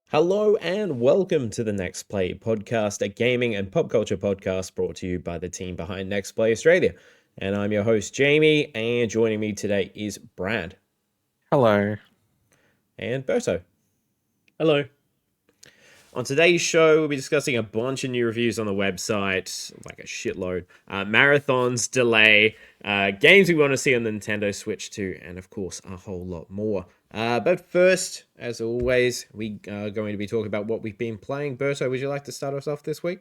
Hello and welcome to the NextPlay podcast, a gaming and pop culture podcast brought to you by the team behind NextPlay Australia. And I'm your host, Jamie, and joining me today is Brad. Hello. And Berto. Hello. On today's show, we'll be discussing a bunch of new reviews on the website, like a shitload, marathons, delay, games we want to see on the Nintendo Switch 2, and of course, a whole lot more. But first, as always, we are going to be talking about what we've been playing. Berto, would you like to start us off this week?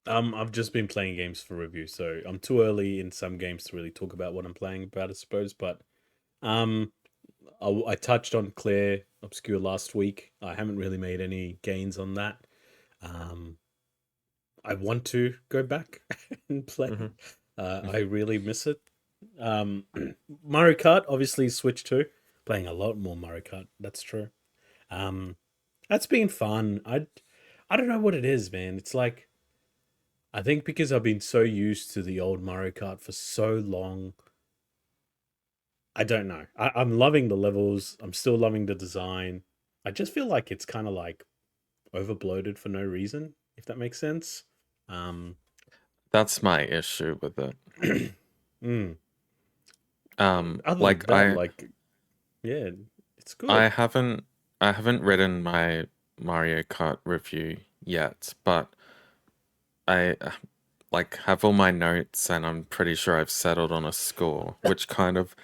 I've just been playing games for review, so I'm too early in some games to really talk about what I'm playing about, I suppose. But um, I touched on Clair Obscur last week. I haven't really made any gains on that. I want to go back and play. I really miss it. Mario Kart, obviously, Switch 2. Playing a lot more Mario Kart. That's true. That's been fun. I don't know what it is, man. It's like, I think because I've been so used to the old Mario Kart for so long, I don't know. I'm loving the levels. I'm still loving the design. I just feel like it's kind of like overbloated for no reason, if that makes sense. That's my issue with it. mm. Other Like than that, yeah, it's good. I haven't written my Mario Kart review yet, but I have all my notes and I'm pretty sure I've settled on a score, which kind of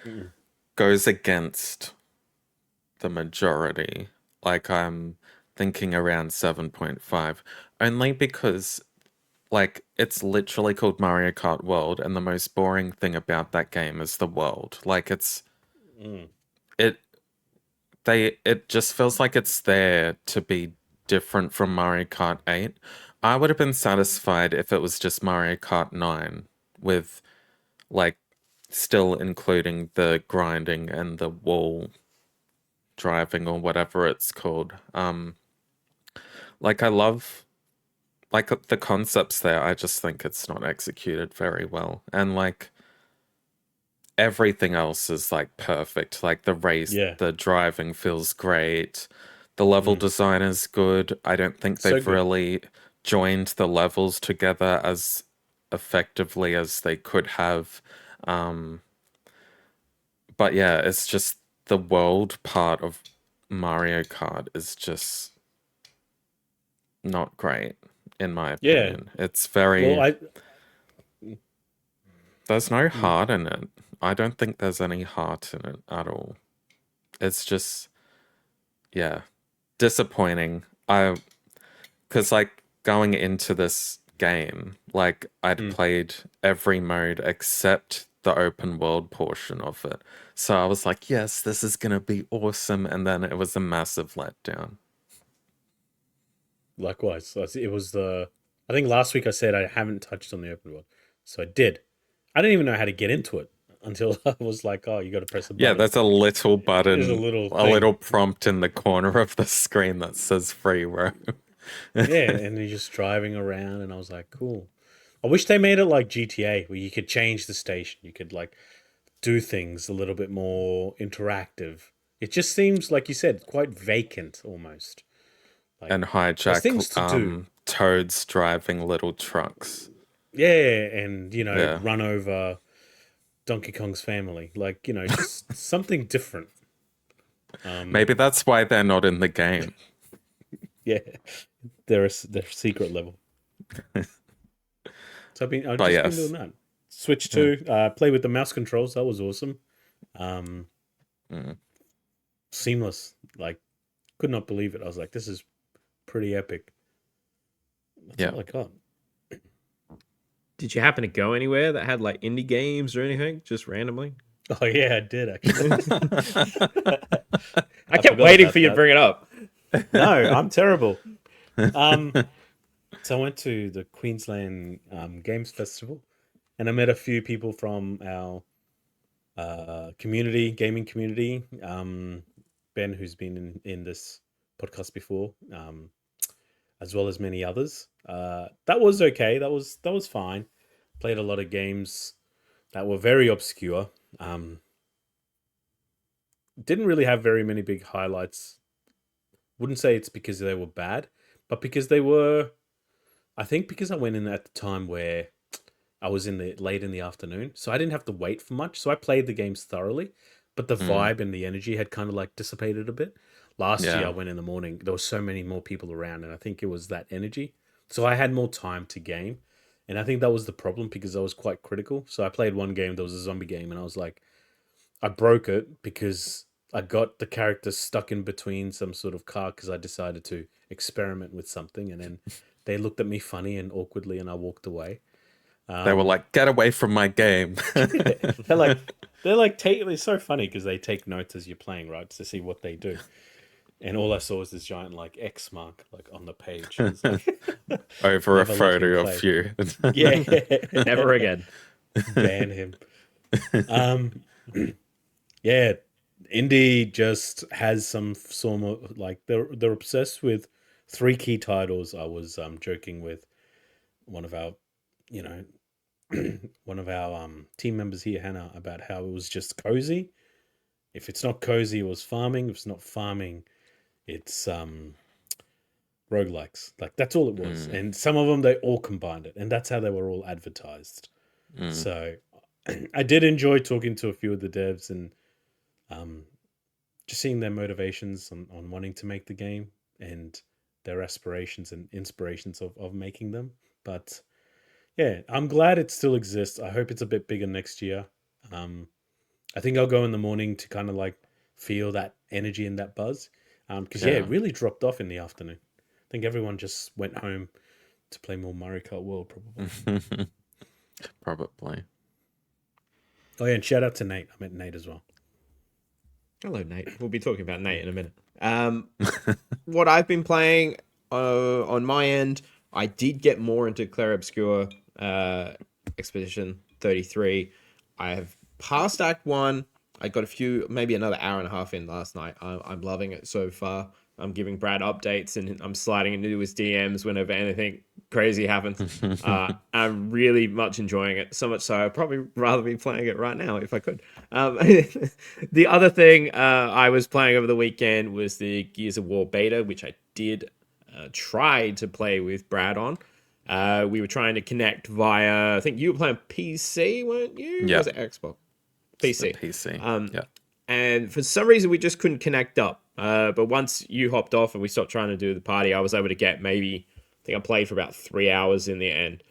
goes against the majority. Like I'm thinking around 7.5, only because it's literally called Mario Kart World, and the most boring thing about that game is the world. Like Mm. it it just feels like it's there to be different from Mario Kart 8. I would have been satisfied if it was just Mario Kart 9 with like still including the grinding and the wall driving or whatever it's called. I love the concepts there. I just think it's not executed very well. And everything else is like perfect. Like the race, Yeah. the driving feels great. The level design is good. I don't think So they've good. really joined the levels together as effectively as they could have. But yeah, it's just the world part of Mario Kart is just not great, in my Yeah. opinion. It's Well, very, I. there's no mm, heart in it. I don't think there's any heart in it at all. It's just, yeah, disappointing. Because going into this game, I'd mm. played every mode except the open world portion of it. So I was like, yes, this is gonna be awesome. And then it was a massive letdown. Likewise, it was the. I think last week I said I haven't touched on the open world, so I did. I didn't even know how to get into it until I was like, "Oh, you got to press a Yeah, button." there's a little There's a button, little a little thing, prompt in the corner of the screen that says free roam. yeah, and you're just driving around, and I was like, "Cool." I wish they made it like GTA, where you could change the station, you could like do things a little bit more interactive. It just seems like you said, quite vacant almost. Like And there's hijack things to do. toads driving little trucks. Yeah, and Yeah. run over Donkey Kong's family. Like, just something different. Maybe that's why they're not in the game. Yeah, they're secret level. So I've But just been doing yes. that. Switch Yeah. 2, play with the mouse controls. That was awesome. Um, Mm. Seamless. Like, could not believe it. I was like, this is pretty epic. That's Yeah. all I got. Did you happen to go anywhere that had like indie games or anything, just randomly? Oh yeah, I did actually. I I kept forgot waiting about for you to that. bring it up. No, I'm terrible. Um, so I went to the Queensland Games Festival, and I met a few people from our gaming community. Ben, who's been in this podcast before, as well as many others. That was okay. That was fine. Played a lot of games that were very obscure. Um, didn't really have very many big highlights. Wouldn't say it's because they were bad, but because they were. I think because I went in at the time where I was in the late in the afternoon, so I didn't have to wait for much. So I played the games thoroughly, but the Mm, vibe and the energy had kind of like dissipated a bit. Last year I yeah. went in the morning, there were so many more people around, and I think it was that energy. So I had more time to game, and I think that was the problem because I was quite critical. So I played one game, there was a zombie game, and I was like, I broke it because I got the character stuck in between some sort of car because I decided to experiment with something, and then they looked at me funny and awkwardly, and I walked away. They were Um, like, get away from my game. they're like they're like take. It's so funny because they take notes as you're playing, right, to see what they do. And all I saw was this giant like X mark like on the page. It's like Over a never let him photo of play. you. Yeah, Never again. ban him. Um, yeah, indie just has some sort of like they're obsessed with three key titles. I was joking with one of our, you know, one of our team members here, Hannah, about how it was just cozy. If it's not cozy, it was farming. If it's not farming, it's roguelikes. Like that's all it was. Mm, And some of them they all combined it, and that's how they were all advertised. mm, So I did enjoy talking to a few of the devs and um, just seeing their motivations on wanting to make the game and their aspirations and inspirations of making them. But yeah, I'm glad it still exists. I hope it's a bit bigger next year. Um, I think I'll go in the morning to kind of like feel that energy and that buzz. Because yeah, it yeah. really dropped off in the afternoon. I think everyone just went home to play more Mario Kart World, probably. Probably. Oh yeah, and shout out to Nate. I met Nate as well. Hello, Nate. We'll be talking about Nate in a minute. What I've been playing on my end, I did get more into Clair Obscur Expedition 33. I have passed Act 1. I got a few, maybe another hour and a half in last night. I'm loving it so far. I'm giving Brad updates and I'm sliding into his DMs whenever anything crazy happens. I'm really much enjoying it. So much so, I'd probably rather be playing it right now if I could. The other thing I was playing over the weekend was the Gears of War beta, which I did try to play with Brad on. We were trying to connect via, I think you were playing PC, weren't you? Or Yeah. was it Xbox? It's the PC. PC. Yeah. And for some reason, we just couldn't connect up. But once you hopped off and we stopped trying to do the party, I was able to get maybe, I think I played for about 3 hours in the end.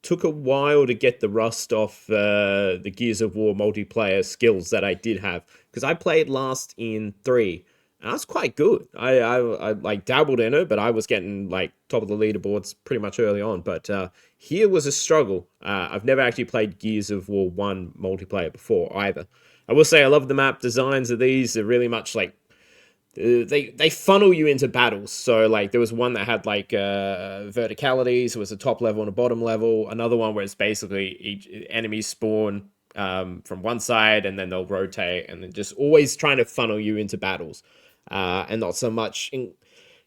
Took a while to get the rust off the Gears of War multiplayer skills that I did have. Because I played last in 3. And that's quite good. I like dabbled in it, but I was getting like top of the leaderboards pretty much early on. But here was a struggle. I've never actually played Gears of War 1 multiplayer before either. I will say I love the map designs of these. They're really much like they funnel you into battles. So like there was one that had like verticalities. It was a top level and a bottom level. Another one where it's basically each enemies spawn from one side and then they'll rotate and then just always trying to funnel you into battles. And not so much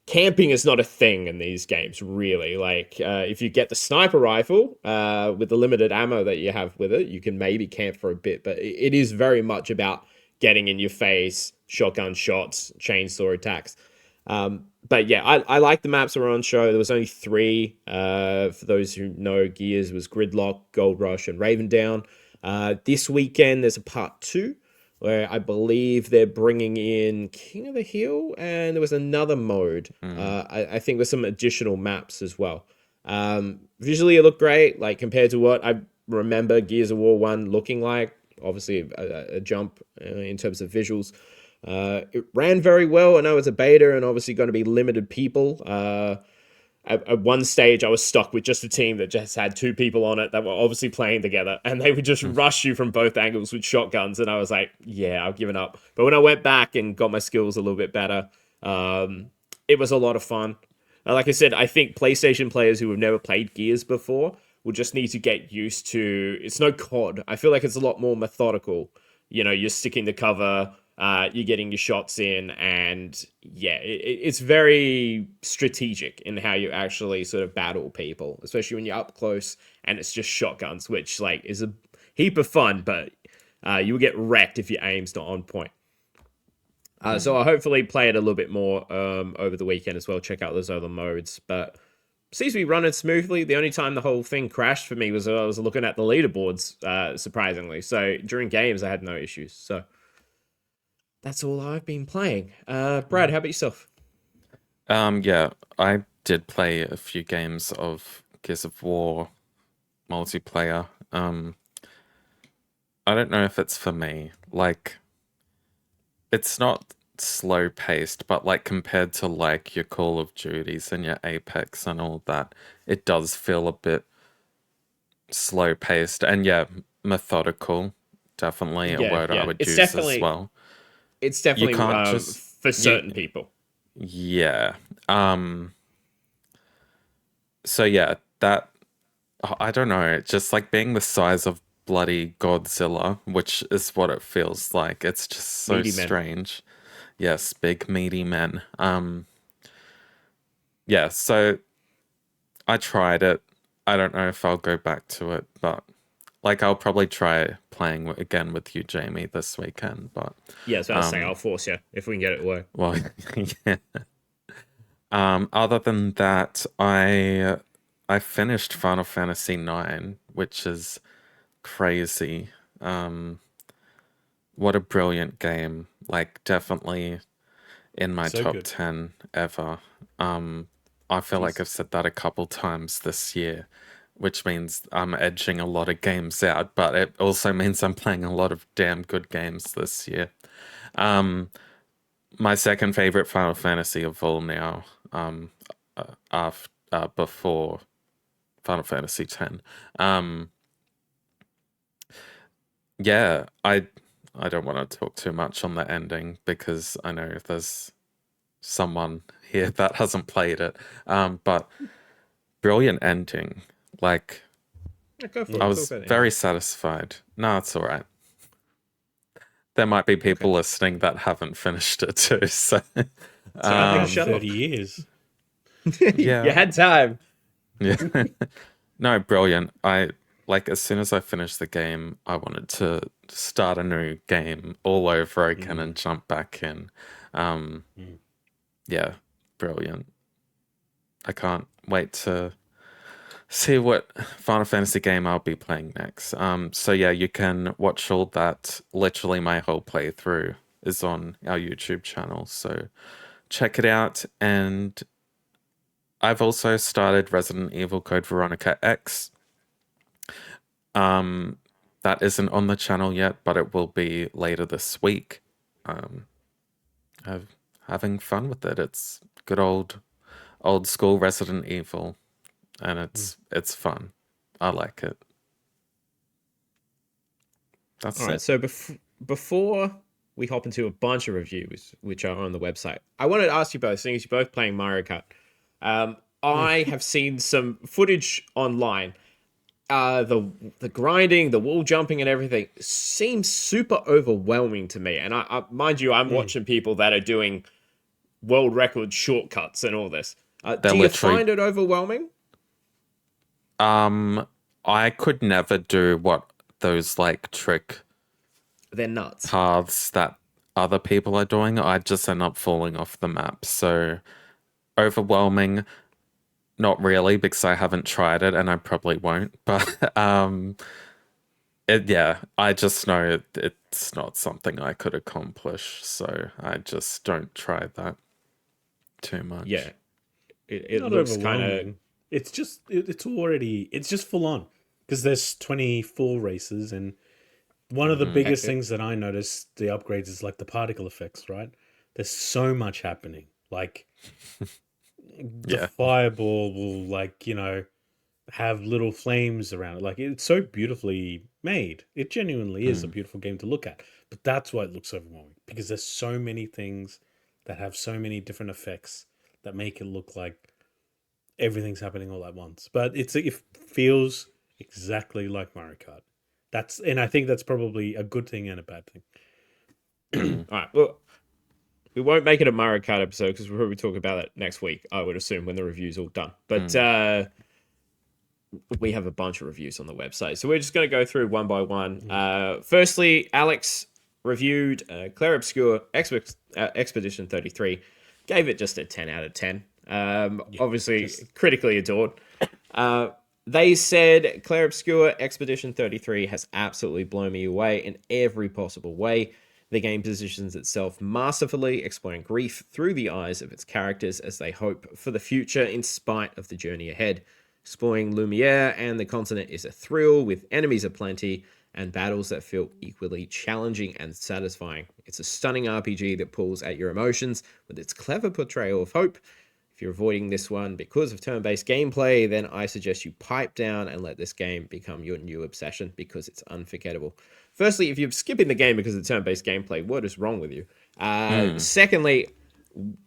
camping is not a thing in these games, really. Like, if you get the sniper rifle with the limited ammo that you have with it, you can maybe camp for a bit, but it is very much about getting in your face, shotgun shots, chainsaw attacks. But yeah, I like the maps that were on show. There was only 3. For those who know, Gears was Gridlock, Gold Rush, and Raven Down. This weekend, there's a part 2 where I believe they're bringing in King of the Hill, and there was another mode. Mm. I think with some additional maps as well. Visually, it looked great, like compared to what I remember Gears of War 1 looking like. Obviously, a jump in terms of visuals. It ran very well. I know it's a beta and obviously going to be limited people. At one stage, I was stuck with just a team that just had 2 people on it that were obviously playing together, and they would just rush you from both angles with shotguns, and I was like, yeah, I've given up. But when I went back and got my skills a little bit better, it was a lot of fun. Like I said, I think PlayStation players who have never played Gears before will just need to get used to... It's no COD. I feel like it's a lot more methodical. You know, you're sticking to cover, you're getting your shots in, and yeah, it's very strategic in how you actually sort of battle people, especially when you're up close and it's just shotguns, which like is a heap of fun, but you will get wrecked if your aim's not on point. So I'll hopefully play it a little bit more over the weekend as well. Check out those other modes, but seems to be running smoothly. The only time the whole thing crashed for me was I was looking at the leaderboards, surprisingly. So during games, I had no issues. So that's all I've been playing. Brad, how about yourself? Yeah, I did play a few games of Gears of War multiplayer. I don't know if it's for me. Like, it's not slow paced, but like compared to like your Call of Duties and your Apex and all that, it does feel a bit slow paced and yeah, methodical. Definitely a word I would use as well. It's You definitely can't just for certain people. yeah. So yeah, that I don't know, just like being the size of bloody Godzilla, which is what it feels like. It's just so Meaty men. strange. Yes, big meaty men. Yeah, so I tried it. I don't know if I'll go back to it, but like I'll probably try playing again with you, Jamie, this weekend. But Yeah, so I was saying I'll force you if we can get it to work. well, yeah. Other than that, I finished Final Fantasy 9, which is crazy. What a brilliant game. Like definitely in my So top good. 10 ever. I feel like I've said that a couple times this year, which means I'm edging a lot of games out, but it also means I'm playing a lot of damn good games this year. My second favorite Final Fantasy of all now, before Final Fantasy X. Yeah, I don't want to talk too much on the ending because I know there's someone here that hasn't played it. But brilliant ending. Like Yeah, go for it. I Talk was about it. very satisfied. No, it's all right. There might be people listening that haven't finished it too. So So I think About shut up. 30 years. You yeah, had time. yeah. No, brilliant. I like as soon as I finished the game, I wanted to start a new game all over again and jump back in. Yeah, brilliant. I can't wait to see what Final Fantasy game I'll be playing next. So yeah, you can watch all that. Literally, my whole playthrough is on our YouTube channel, so check it out. And I've also started Resident Evil Code Veronica X. That isn't on the channel yet, but it will be later this week. I'm having fun with it. It's good old school Resident Evil, and it's fun. I like it. That's All right. it. So before we hop into a bunch of reviews, which are on the website, I wanted to ask you both, seeing as you're both playing Mario Kart. I have seen some footage online. The grinding, the wall jumping, and everything seems super overwhelming to me. And I mind you, I'm watching people that are doing world record shortcuts and all this. They're Do you literally find it overwhelming? I could never do what those like trick They're nuts. paths that other people are doing. I just end up falling off the map. So overwhelming, not really, because I haven't tried it and I probably won't. But yeah, I just know it's not something I could accomplish. So I just don't try that too much. Yeah, it Not looks kind of. overwhelming. It's just it's just full on because there's 24 races, and one of the biggest things that I noticed the upgrades is like the particle effects, right? There's so much happening. Like the Yeah. fireball will have little flames around it. Like it's so beautifully made. It genuinely is a beautiful game to look at. But that's why it looks overwhelming because there's so many things that have so many different effects that make it look like everything's happening all at once. But it feels exactly like Mario Kart. And I think that's probably a good thing and a bad thing. All right. Well, we won't make it a Mario Kart episode because we'll probably talk about it next week, I would assume, when the review's all done. But we have a bunch of reviews on the website. So we're just going to go through one by one. Firstly, Alex, reviewed Clair Obscur Expedition 33, gave it just a 10 out of 10. Obviously, critically adored. They said Clair Obscur Expedition 33 has absolutely blown me away in every possible way. The game positions itself masterfully, exploring grief through the eyes of its characters as they hope for the future in spite of the journey ahead. Exploring Lumiere and the continent is a thrill, with enemies aplenty and battles that feel equally challenging and satisfying. It's a stunning RPG that pulls at your emotions with its clever portrayal of hope. If you're avoiding this one because of turn-based gameplay, then I suggest you pipe down and let this game become your new obsession because it's unforgettable. Firstly, if you're skipping the game because of turn-based gameplay, what is wrong with you? Secondly,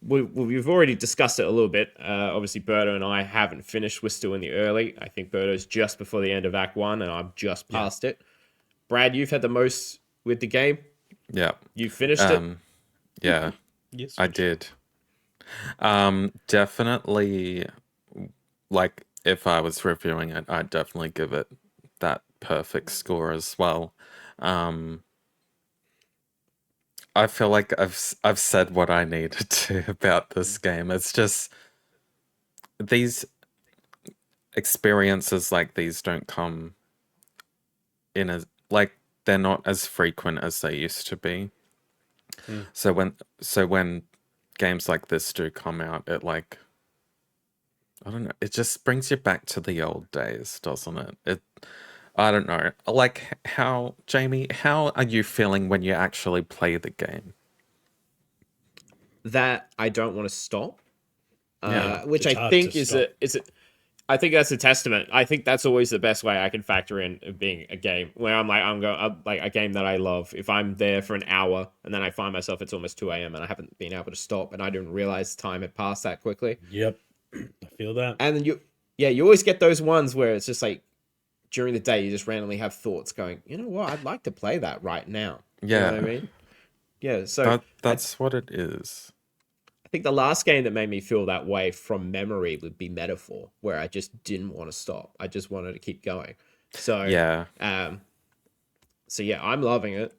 we've already discussed it a little bit. Obviously, Berto and I haven't finished. We're still in the early. I think Berto's just before the end of Act 1, and I'm just past it. Brad, you've had the most with the game. Yeah. You finished it? Yeah. Yes, I did. Definitely, like, if I was reviewing it, I'd definitely give it that perfect score as well. I feel like I've said what I needed to about this game. It's just these experiences like these don't come in as like they're not as frequent as they used to be. So when games like this do come out, it like I don't know, it just brings you back to the old days, doesn't it? I don't know. Like how Jamie, how are you feeling when you actually play the game? That I don't want to stop. Which It's I hard think to is stop. I think that's a testament. I think that's always the best way I can factor in of being a game where I'm going like a game that I love. If I'm there for an hour and then I find myself it's almost 2 a.m. and I haven't been able to stop and I didn't realize time had passed that quickly. Yep. I feel that. And then you always get those ones where it's just like during the day you just randomly have thoughts going, you know what, I'd like to play that right now. Yeah. You know what I mean? Yeah, so that's what it is. I think the last game that made me feel that way from memory would be Metaphor, where I just didn't want to stop. I just wanted to keep going. So Yeah. So yeah, I'm loving it.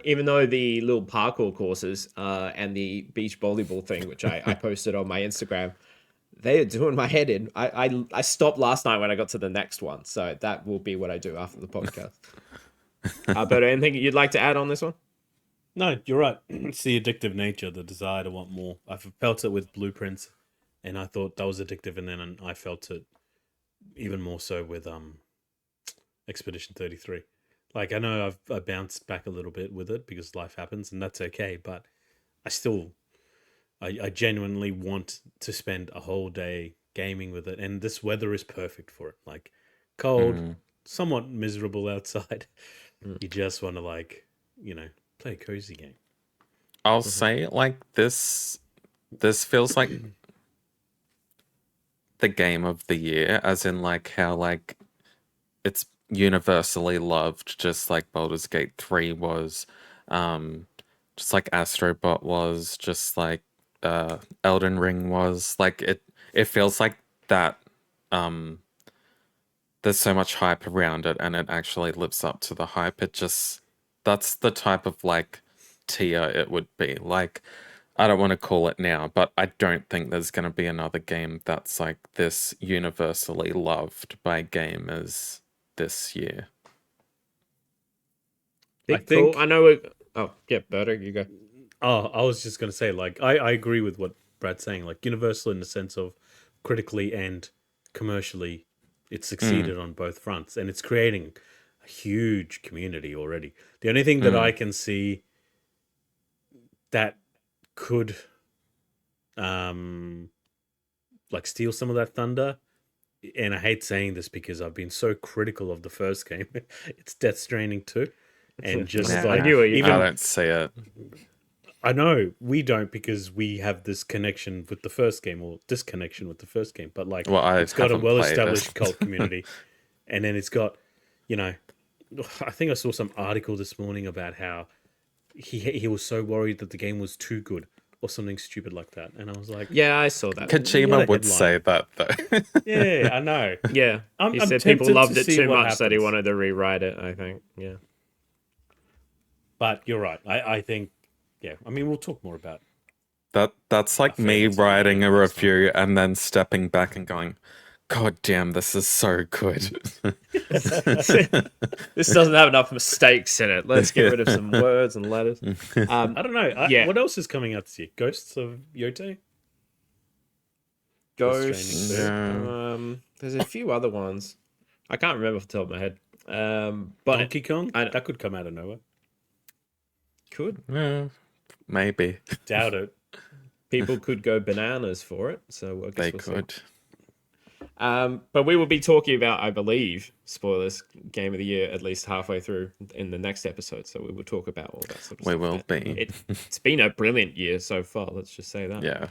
Even though the little parkour courses and the beach volleyball thing, which I posted on my Instagram, they are doing my head in. I stopped last night when I got to the next one, so that will be what I do after the podcast. But anything you'd like to add on this one? No, you're right. It's the addictive nature, the desire to want more. I've felt it with Blueprints, and I thought that was addictive, and then I felt it even more so with Expedition 33. Like, I know I bounced back a little bit with it because life happens, and that's okay, but I genuinely want to spend a whole day gaming with it, and this weather is perfect for it. Like, cold, somewhat miserable outside. You just want to, like, play a cozy game. I'll say like this feels like the game of the year, as in like how like it's universally loved, just like Baldur's Gate 3 was, just like Astrobot was, just like Elden Ring was. Like it feels like that there's so much hype around it and it actually lives up to the hype. That's the type of like tier it would be. Like, I don't want to call it now, but I don't think there's going to be another game that's like this universally loved by gamers this year. I know. Oh yeah, Berto, you go. Oh, I was just going to say, like, I agree with what Brad's saying. Like, universal in the sense of critically and commercially, it's succeeded on both fronts, and it's creating a huge community already. The only thing that I can see that could like steal some of that thunder, and I hate saying this because I've been so critical of the first game, it's Death Stranding 2. And just like, I knew it. I don't see it. I know we don't, because we have this connection with the first game, or disconnection with the first game. But like, Well, I it's got a haven't played well-established it. cult community, and then it's got, I think I saw some article this morning about how he was so worried that the game was too good or something stupid like that, and I was like, Yeah, I saw that. Kojima would headline. say that though. yeah, I know. Yeah, I'm he said tempted people loved to it see too what much that he happens. wanted to rewrite it. I think. Yeah. But you're right. I think, yeah. I mean, we'll talk more about That's like me favorites writing a next time. review and then stepping back and going, God damn, this is so good. This doesn't have enough mistakes in it. Let's get rid of some words and letters. I don't know. Yeah. What else is coming out this year? Ghosts of Yote? Ghosts. Yeah. There's a few other ones. I can't remember off the top of my head. But Donkey Kong? I That could come out of nowhere. could. Yeah, maybe Doubt it. People could go bananas for it. So I guess they we'll see. could. But we will be talking about, I believe, spoilers, Game of the Year at least halfway through in the next episode. So we will talk about all that sort of We stuff. will be. It's been a brilliant year so far. Let's just say that. Yeah.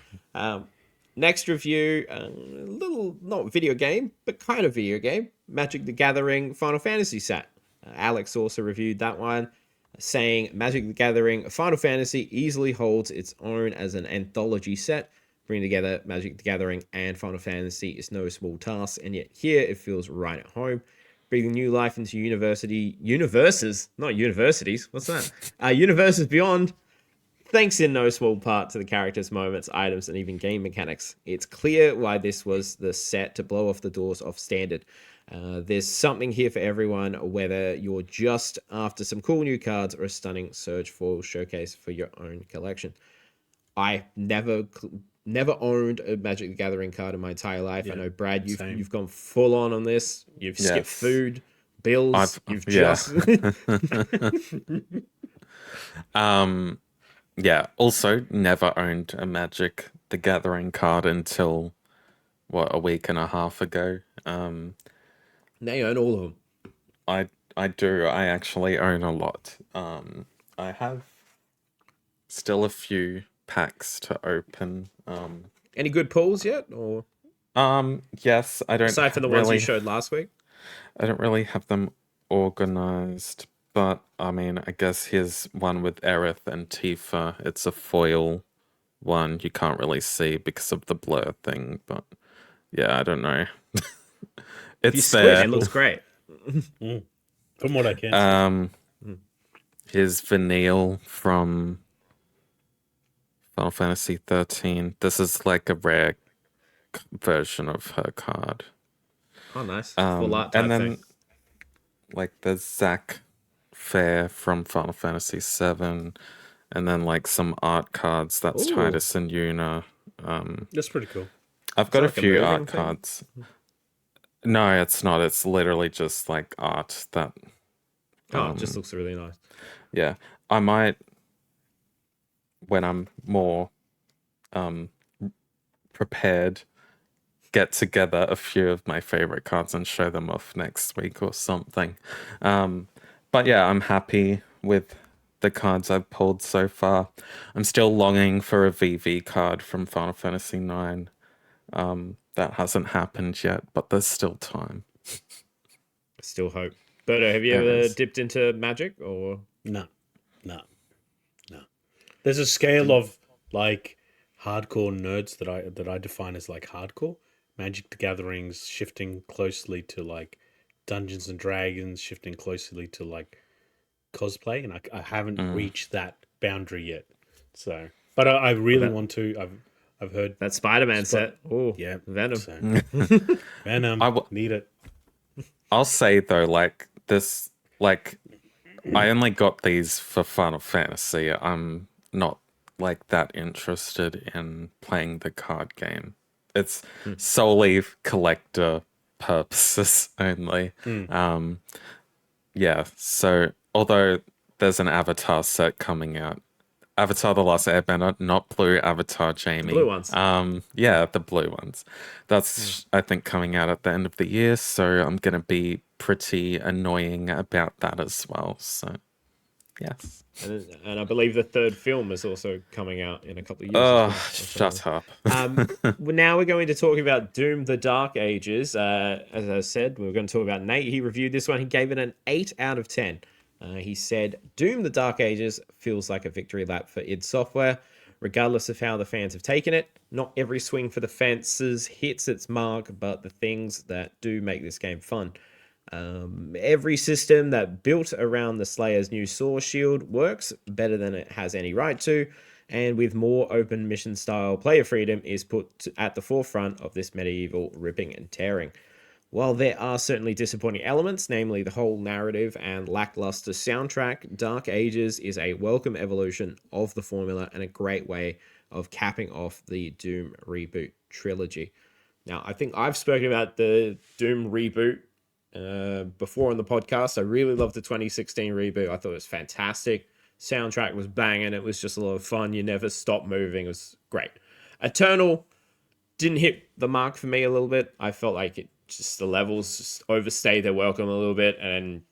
Next review, a little, not video game, but kind of video game, Magic the Gathering Final Fantasy set. Alex also reviewed that one, saying Magic the Gathering Final Fantasy easily holds its own as an anthology set. Bringing together Magic the Gathering and Final Fantasy is no small task, and yet here it feels right at home. Breathing new life into universes, not universities, what's that? Universes beyond, thanks in no small part to the characters, moments, items, and even game mechanics. It's clear why this was the set to blow off the doors of Standard. There's something here for everyone, whether you're just after some cool new cards or a stunning Surge foil showcase for your own collection. I never owned a Magic the Gathering card in my entire life. Yeah, I know, Brad, same. you've gone full on this. You've skipped Yes. food, bills. You've yeah. just Yeah, also never owned a Magic the Gathering card until a week and a half ago. now you own all of them. I do. I actually own a lot. I have still a few packs to open. Any good pulls yet, or Yes, I don't aside from the ones you showed last week? I don't really have them organized, but I mean, I guess here's one with Aerith and Tifa. It's a foil one. You can't really see because of the blur thing, but yeah, I don't know. If you It's squish, there. it looks great. From what I can see. Here's Vanille from Final Fantasy 13. This is like a rare version of her card. Oh, nice. Full art type And then thing. like there's Zac Fair from Final Fantasy 7, and then like some art cards. That's Ooh. Titus and Yuna. That's pretty cool. I've got a like a few moving art thing? cards. No, it's not. It's literally just like art that. Oh, it just looks really nice. Yeah, I might when I'm more prepared, get together a few of my favorite cards and show them off next week or something. But yeah, I'm happy with the cards I've pulled so far. I'm still longing for a VV card from Final Fantasy 9. That hasn't happened yet, but there's still time. Still hope. But have you There ever is. dipped into Magic or? No. There's a scale of like hardcore nerds that I define as like hardcore. Magic the Gatherings shifting closely to like Dungeons and Dragons, shifting closely to like cosplay, and I haven't reached that boundary yet. So, but I really want to. I've heard That Spider-Man set. Oh, yeah, Venom. So, Venom, need it. I'll say though, like this, like I only got these for Final Fantasy. I'm not like that interested in playing the card game. It's solely collector purposes only. Yeah, so although there's an Avatar set coming out, Avatar: The Last Airbender, not blue Avatar Jamie. blue ones. Yeah, the blue ones. That's I think coming out at the end of the year, so I'm gonna be pretty annoying about that as well. So, yes. And I believe the third film is also coming out in a couple of years. Oh, as well. shut up. Now we're going to talk about Doom: The Dark Ages. As I said, we're going to talk about Nate. He reviewed this one. He gave it an 8 out of 10. He said, Doom: The Dark Ages feels like a victory lap for id Software, regardless of how the fans have taken it. Not every swing for the fences hits its mark, but the things that do make this game fun. Every system that built around the Slayer's new Source Shield works better than it has any right to, and with more open mission style player freedom is put at the forefront of this medieval ripping and tearing. While there are certainly disappointing elements, namely the whole narrative and lackluster soundtrack, Dark Ages is a welcome evolution of the formula and a great way of capping off the Doom reboot trilogy. Now, I think I've spoken about the Doom reboot before on the podcast. I really loved the 2016 reboot. I thought it was fantastic. Soundtrack was banging. It was just a lot of fun. You never stop moving. It was great. Eternal didn't hit the mark for me a little bit. I felt like the levels just overstayed their welcome a little bit, and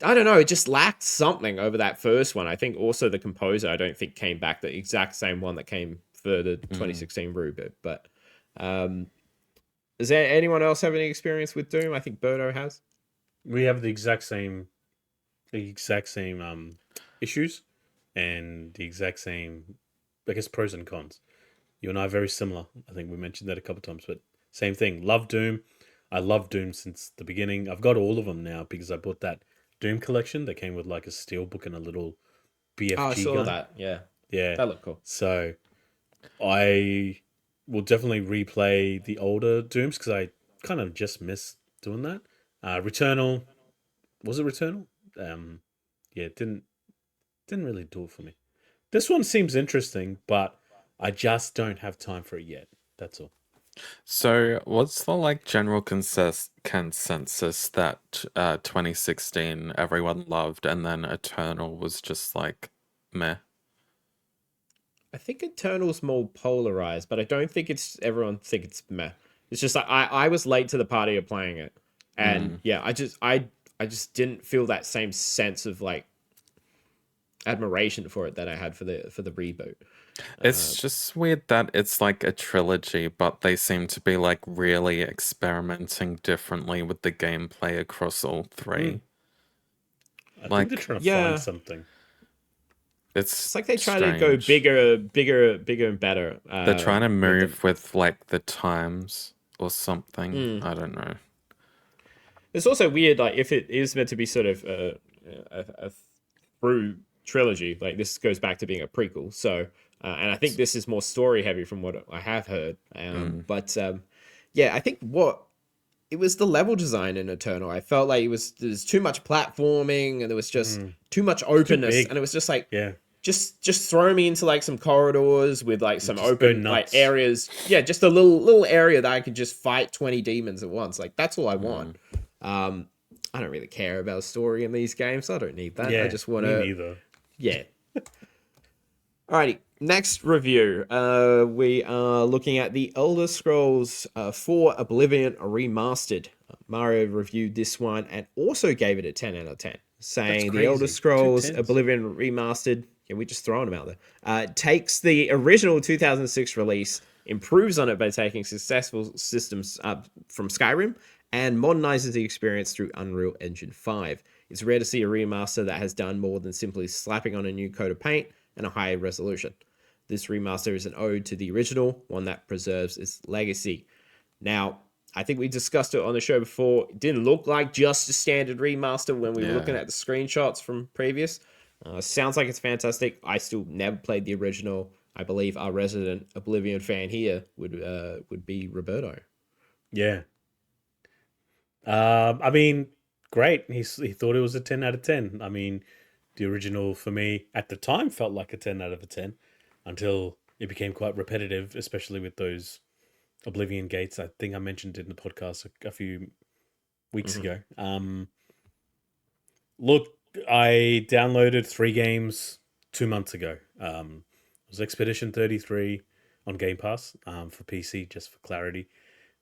I don't know, it just lacked something over that first one. I think also the composer, I don't think came back the exact same one that came for the 2016 reboot. But does there anyone else have any experience with Doom? I think Birdo has. We have the exact same issues and the exact same, I guess, pros and cons. You and I are very similar. I think we mentioned that a couple of times, but same thing. Love Doom. I love Doom since the beginning. I've got all of them now because I bought that Doom collection that came with like a steelbook and a little BFG Oh, I saw gun. that. Yeah. Yeah. That looked cool. So I will definitely replay the older Dooms because I kind of just miss doing that. Returnal. Was it Returnal? Yeah, it didn't really do it for me. This one seems interesting, but I just don't have time for it yet. That's all. So, what's the like general consensus that 2016 everyone loved, and then Eternal was just like meh? I think Eternal's more polarized, but I don't think everyone think it's meh. It's just like I was late to the party of playing it. And yeah, I just didn't feel that same sense of like admiration for it that I had for the reboot. It's just weird that it's like a trilogy, but they seem to be like really experimenting differently with the gameplay across all three. I think Like, they're trying to yeah. find something. It's like they try to go strange. bigger and better. They're trying to with move with like the times or something. I don't know. It's also weird, like if it is meant to be sort of a through trilogy, like this goes back to being a prequel. So, and I think this is more story heavy from what I have heard. But yeah, I think what it was the level design in Eternal. I felt like there's too much platforming and there was just too much openness, big. and it was just like Yeah. just throw me into like some corridors with like some Just go open like nuts. areas. Yeah, just a little area that I could just fight 20 demons at once. Like that's all I want. I don't really care about a story in these games. I don't need that. Yeah, I just want me to. neither. Yeah. Alrighty. Next review. We are looking at the Elder Scrolls 4 Oblivion Remastered. Mario reviewed this one and also gave it a 10 out of 10, saying the Elder crazy. Scrolls 2 10s. Oblivion Remastered. Yeah, we're just throwing them out there. Takes the original 2006 release, improves on it by taking successful systems from Skyrim, and modernizes the experience through Unreal Engine 5. It's rare to see a remaster that has done more than simply slapping on a new coat of paint and a higher resolution. This remaster is an ode to the original, one that preserves its legacy. Now, I think we discussed it on the show before. It didn't look like just a standard remaster when we were looking at the screenshots from previous. Sounds like it's fantastic. I still never played the original. I believe our resident Oblivion fan here would be Roberto. Yeah. I mean, great. He thought it was a 10 out of 10. I mean, the original for me at the time felt like a 10 out of a 10 until it became quite repetitive, especially with those Oblivion gates. I think I mentioned it in the podcast a few weeks ago. Look, I downloaded 3 games 2 months ago. It was Expedition 33 on Game Pass for PC, just for clarity.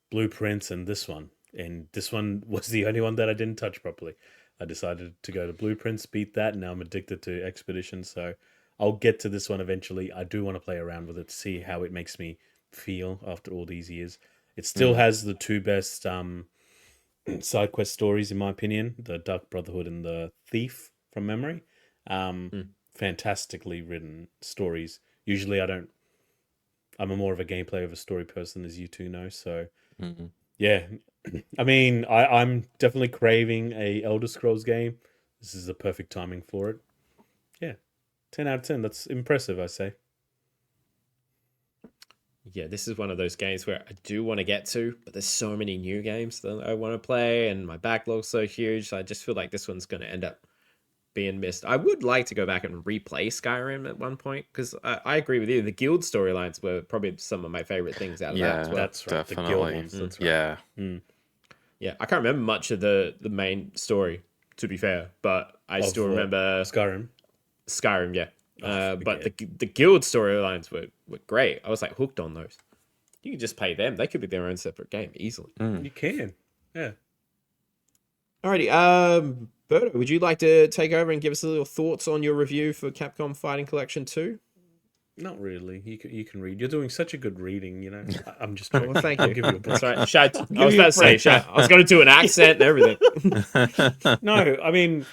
Blueprints and this one. And this one was the only one that I didn't touch properly. I decided to go to Blueprints, beat that. Now I'm addicted to Expedition, so I'll get to this one eventually. I do want to play around with it to see how it makes me feel after all these years. It still has the 2 best side quest stories, in my opinion, the Dark Brotherhood and the Thief from memory. Fantastically written stories. Usually I'm more of a gameplay of a story person, as you two know. So yeah, I mean, I'm definitely craving a Elder Scrolls game. This is the perfect timing for it. Yeah, 10 out of 10. That's impressive, I say. Yeah, this is one of those games where I do want to get to, but there's so many new games that I want to play, and my backlog's so huge. So I just feel like this one's going to end up being missed. I would like to go back and replay Skyrim at one point because I agree with you. The guild storylines were probably some of my favorite things out of that as Yeah, well. That's right. The guild definitely. ones. That's right. Yeah. Yeah, I can't remember much of the main story, to be fair, but I Of still what? remember Skyrim. Skyrim. Yeah, but forget. the guild storylines were great. I was like hooked on those. You can just play them; they could be their own separate game easily. You can. Yeah. Alrighty, Berto, would you like to take over and give us a little thoughts on your review for Capcom Fighting Collection 2? Not really. You can read. You're doing such a good reading. I'm just Oh, joking. well, thank I'll you. give you a break. That's right. I give was you about a to say, break. I was going to do an accent and everything. No, I mean,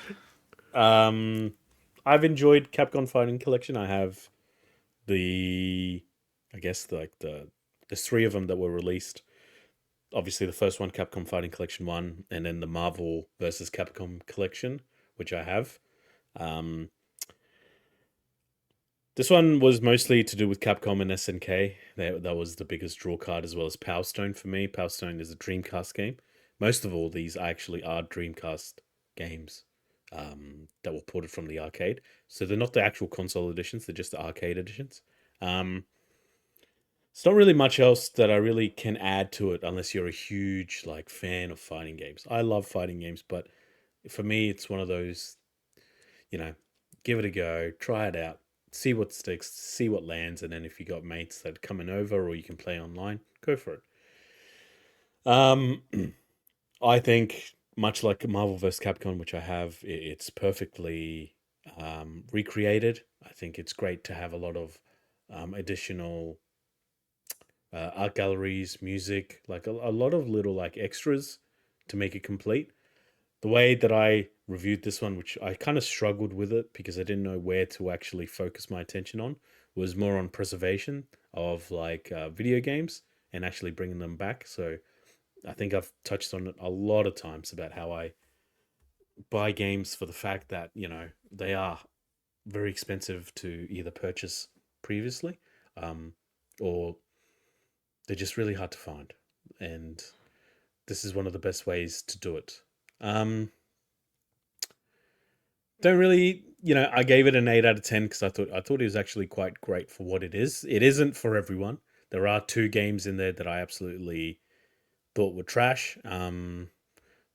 I've enjoyed Capcom Fighting Collection. I have I guess there's three of them that were released. Obviously, the first one, Capcom Fighting Collection 1, and then the Marvel versus Capcom Collection, which I have. Um, this one was mostly to do with Capcom and SNK. That was the biggest draw card, as well as Power Stone for me. Power Stone is a Dreamcast game. Most of all, these actually are Dreamcast games that were ported from the arcade. So they're not the actual console editions, they're just the arcade editions. It's not really much else that I really can add to it unless you're a huge fan of fighting games. I love fighting games, but for me, it's one of those, give it a go, try it out, see what sticks, see what lands, and then if you got mates that are coming over or you can play online, go for it. I think much like Marvel vs. Capcom, which I have, it's perfectly recreated. I think it's great to have a lot of additional art galleries, music, like a lot of little extras to make it complete. The way that I reviewed this one, which I kind of struggled with it because I didn't know where to actually focus my attention on, was more on preservation of video games and actually bringing them back. So I think I've touched on it a lot of times about how I buy games for the fact that, they are very expensive to either purchase previously or they're just really hard to find. And this is one of the best ways to do it. Don't really, I gave it an 8 out of 10 because I thought it was actually quite great for what it is. It isn't for everyone. There are two games in there that I absolutely thought were trash. That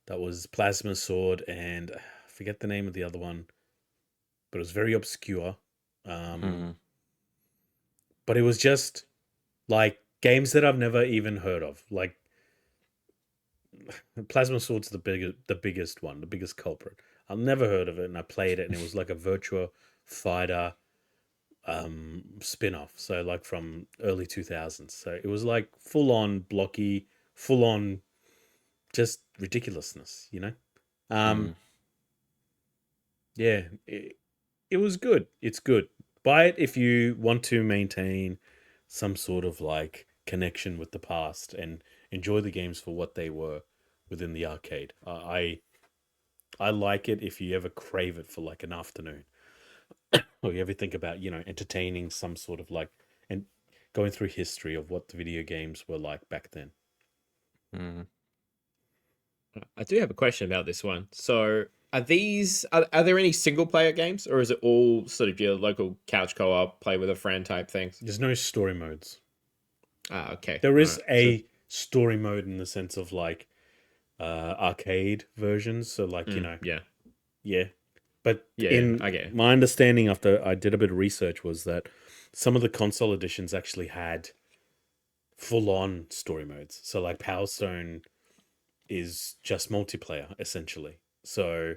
was Plasma Sword and I forget the name of the other one, but it was very obscure. But it was just games that I've never even heard of. Plasma Sword's the biggest one, the biggest culprit. I've never heard of it, and I played it, and it was like a Virtua Fighter spin-off. So from early 2000s. So it was full on blocky, full on just ridiculousness, Yeah, it was good. It's good. Buy it if you want to maintain some sort of connection with the past and enjoy the games for what they were within the arcade. I like it if you ever crave it for an afternoon, or you ever think about entertaining some sort of and going through history of what the video games were like back then. I do have a question about this one. So, are there any single player games, or is it all sort of your local couch co-op, play with a friend type things? There's no story modes. Ah, okay. There is Alright, a story mode in the sense of arcade versions. So yeah, yeah. But yeah, I get it. my understanding after I did a bit of research was that some of the console editions actually had full on story modes. So Power Stone is just multiplayer essentially. So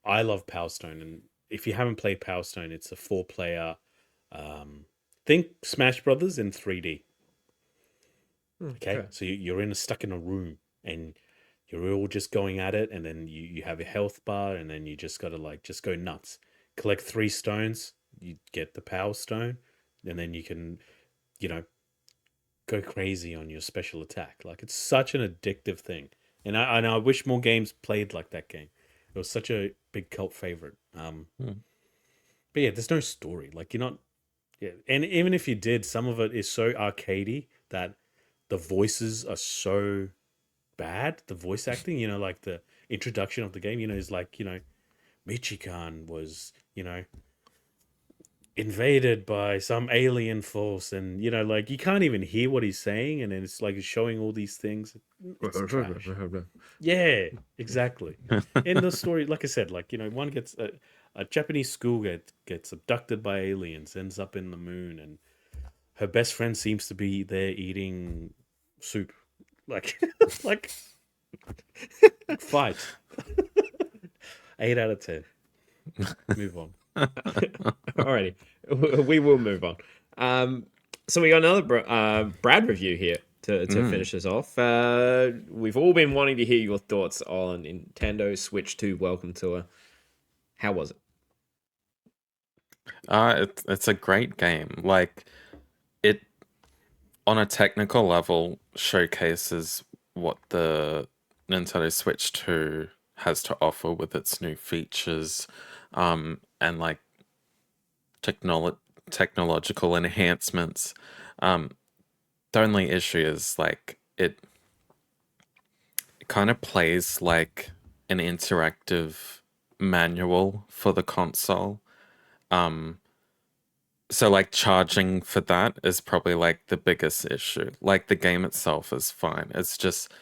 I love Power Stone, and if you haven't played Power Stone, it's a 4-player. Think Smash Brothers in 3D. Okay, so you're stuck in a room, and you're all just going at it, and then you have a health bar, and then you just gotta just go nuts. Collect 3 stones, you get the Power Stone, and then you can, you know, go crazy on your special attack. Like it's such an addictive thing, and I wish more games played like that game. It was such a big cult favorite. Hmm. But yeah, there's no story. Like you're not. Yeah, and even if you did, some of it is so arcadey that the voices are so bad. The voice acting, like the introduction of the game, is like Michigan was invaded by some alien force, and like you can't even hear what he's saying, and then it's like showing all these things. It's trash. Yeah, exactly. In the story, like I said, like one gets a Japanese school gets abducted by aliens, ends up in the moon, and her best friend seems to be there eating soup. Like, like fight. 8 out of 10. Move on. Alrighty, we will move on. So we got another Brad review here to finish this off. We've all been wanting to hear your thoughts on Nintendo Switch 2 Welcome Tour. How was it? It's a great game. Like it on a technical level showcases what the Nintendo Switch 2 has to offer with its new features, and like technological enhancements. The only issue is like it kind of plays like an interactive manual for the console. So like charging for that is probably like the biggest issue. Like the game itself is fine. It's just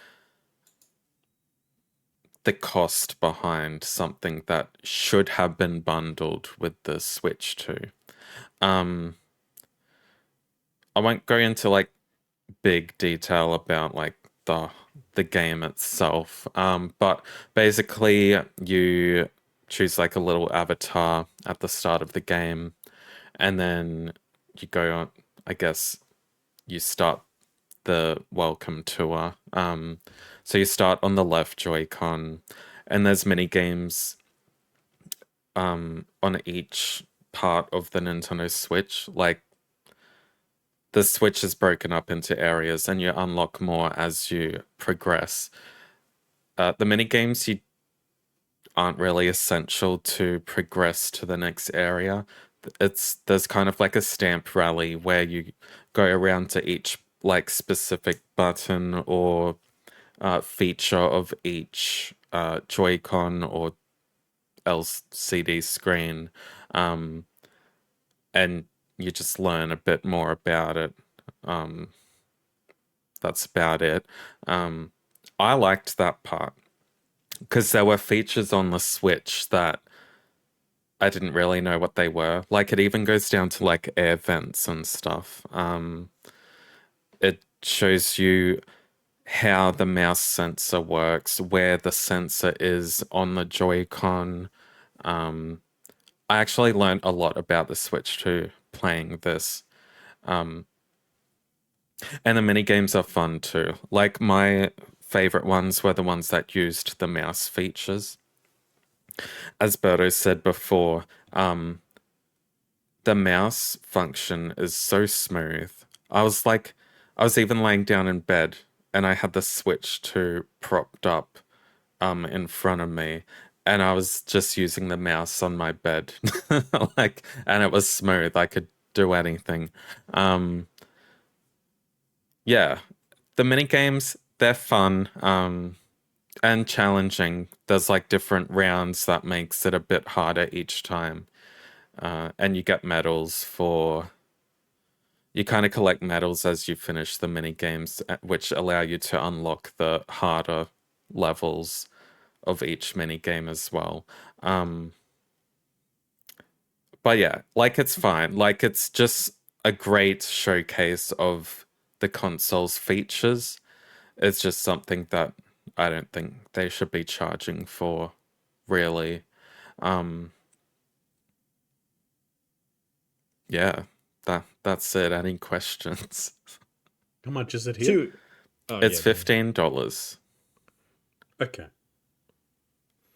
the cost behind something that should have been bundled with the Switch 2. Um I won't go into like big detail about like the game itself. But basically you choose like a little avatar at the start of the game, and then you go on, I guess you start the welcome tour. So you start on the left Joy-Con, and there's mini games on each part of the Nintendo Switch. Like the Switch is broken up into areas, and you unlock more as you progress. The mini games you aren't really essential to progress to the next area. There's kind of like a stamp rally where you go around to each like specific button or feature of each Joy-Con or LCD screen, um, and you just learn a bit more about it. Um, that's about it. I liked that part because there were features on the Switch that I didn't really know what they were. Like it even goes down to like air vents and stuff. It shows you how the mouse sensor works, where the sensor is on the Joy-Con. I actually learned a lot about the Switch 2 playing this. And the mini games are fun too. Like my favorite ones were the ones that used the mouse features. As Berto said before, the mouse function is so smooth. I was even laying down in bed and I had the Switch 2 propped up in front of me, and I was just using the mouse on my bed. Like, and it was smooth. I could do anything. Um yeah, the mini games, they're fun and challenging. There's like different rounds that makes it a bit harder each time. And you get medals for you kind of collect medals as you finish the mini games, which allow you to unlock the harder levels of each mini game as well. But yeah, like it's fine. Like it's just a great showcase of the console's features. It's just something that I don't think they should be charging for, really. Um, yeah, that's it. Any questions? How much is it here? Two. Oh, It's yeah, $15. Okay.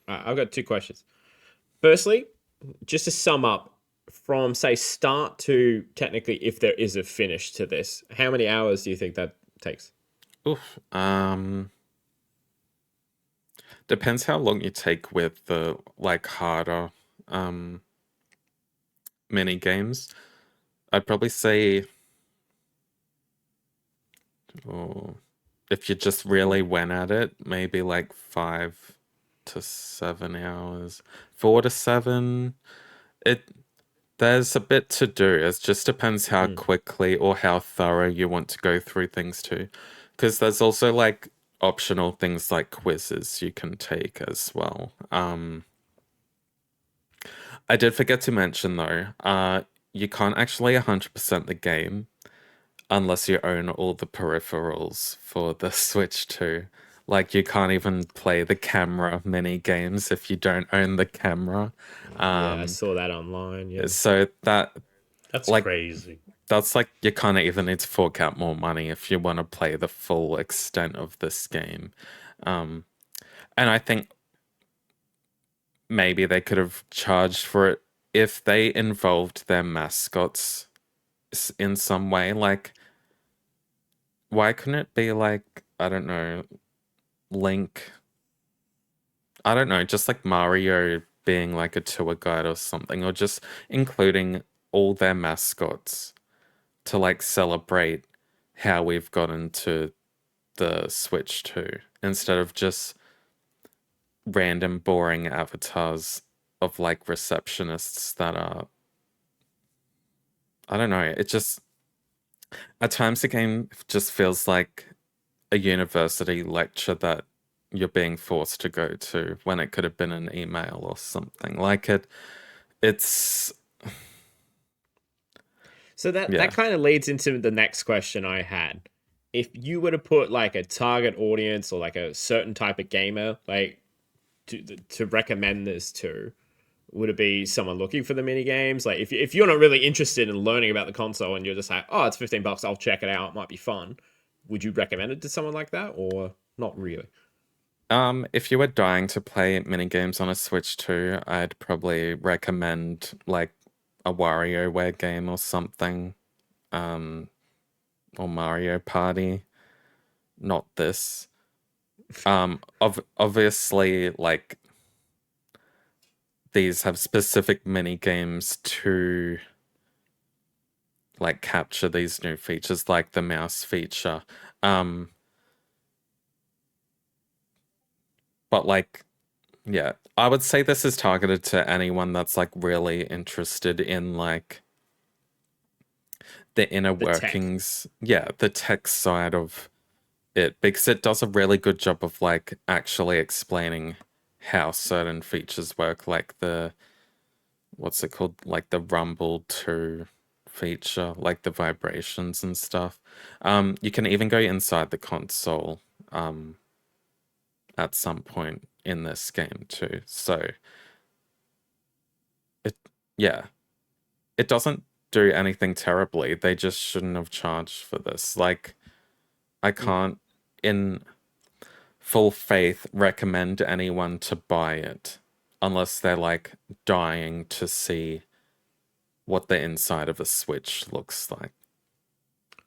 I've got two questions. Firstly, just to sum up from say start to technically, if there is a finish to this, how many hours do you think that takes? Oof. Depends how long you take with the like harder mini games. I'd probably say, oh, if you just really went at it, maybe like 5 to 7 hours, 4 to 7. It There's a bit to do. It just depends how quickly or how thorough you want to go through things too. Because there's also like optional things like quizzes you can take as well. I did forget to mention though, you can't actually 100% the game unless you own all the peripherals for the Switch too. Like you can't even play the camera mini games if you don't own the camera. Yeah, I saw that online. Yeah. So That's like crazy. that's like you kind of even need to fork out more money if you want to play the full extent of this game. And I think maybe they could have charged for it if they involved their mascots in some way. Like, why couldn't it be like, I don't know, Link? I don't know, just like Mario being like a tour guide or something, or just including all their mascots to like celebrate how we've gotten to the Switch 2 instead of just random boring avatars of like receptionists that are, I don't know, it just at times the game just feels like a university lecture that you're being forced to go to when it could have been an email or something. Like it's So that yeah. that kind of leads into the next question I had. If you were to put like a target audience or like a certain type of gamer, like to recommend this to, would it be someone looking for the mini games? Like if you're not really interested in learning about the console and you're just like, oh, it's $15, I'll check it out, it might be fun. Would you recommend it to someone like that or not really? If you were dying to play minigames on a Switch 2, I'd probably recommend like a WarioWare game or something. Or Mario Party. Not this. Obviously, like these have specific mini games to like capture these new features, like the mouse feature. But like, yeah, I would say this is targeted to anyone that's like really interested in like the inner The tech. workings, yeah, the tech side of it, because it does a really good job of like actually explaining how certain features work, like the what's it called, like the Rumble 2 feature, like the vibrations and stuff. You can even go inside the console at some point in this game too. So it, yeah, it doesn't do anything terribly. They just shouldn't have charged for this. Like, I can't, in full faith, recommend anyone to buy it unless they're like dying to see what the inside of a Switch looks like.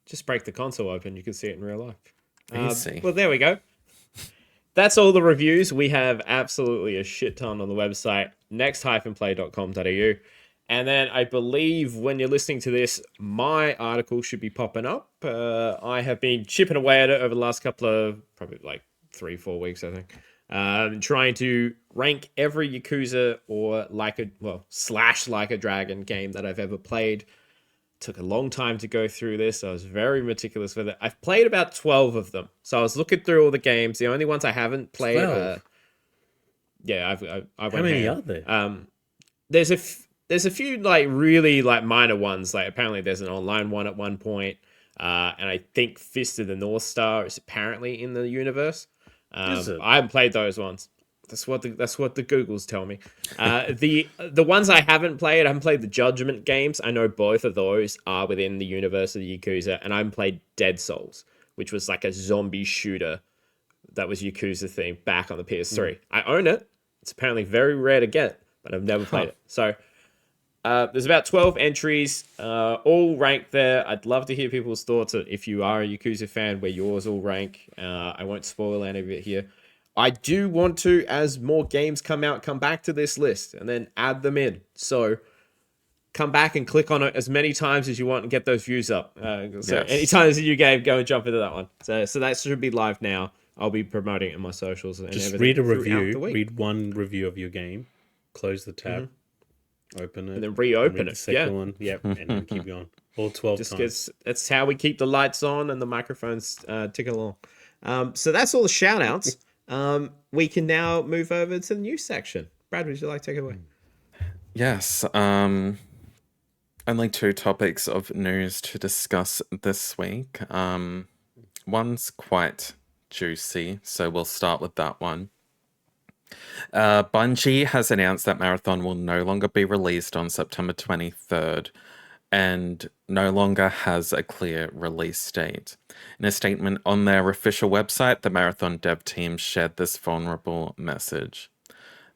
Just break the console open, you can see it in real life. Easy. Well, there we go. That's all the reviews. We have absolutely a shit ton on the website, next-play.com.au. And then I believe when you're listening to this, my article should be popping up. I have been chipping away at it over the last couple of, probably like 3-4 weeks, I think. Trying to rank every Yakuza or slash Like a Dragon game that I've ever played. Took a long time to go through this. I was very meticulous with it. I've played about 12 of them. So I was looking through all the games. The only ones I haven't played 12. yeah, I How went many ham. are there? There's there's a few like really like minor ones. Like apparently there's an online one at one point. And I think Fist of the North Star is apparently in the universe. Is it? I haven't played those ones. That's what the Googles tell me. The ones I haven't played the Judgment games. I know both of those are within the universe of the Yakuza, and I haven't played Dead Souls, which was like a zombie shooter that was Yakuza themed back on the PS3. I own it. It's apparently very rare to get, but I've never played it. So There's about 12 entries, all ranked there. I'd love to hear people's thoughts if you are a Yakuza fan, where yours all rank. I won't spoil any of it here. I do want to, as more games come out, come back to this list and then add them in. So come back and click on it as many times as you want and get those views up. So anytime there's a new game, go and jump into that one. So that should be live now. I'll be promoting it in my socials and Just everything. read a throughout review. the week. Read one review of your game. Close the tab. Open it. And then reopen read it. the second one. Yep. And then keep going. All 12 Just times. because that's how we keep the lights on and the microphones ticking along. So that's all the shout outs. We can now move over to the news section. Brad, would you like to take it away? Yes. Only 2 topics of news to discuss this week. One's quite juicy, so we'll start with that one. Bungie has announced that Marathon will no longer be released on September 23rd and no longer has a clear release date. In a statement on their official website, the Marathon dev team shared this vulnerable message.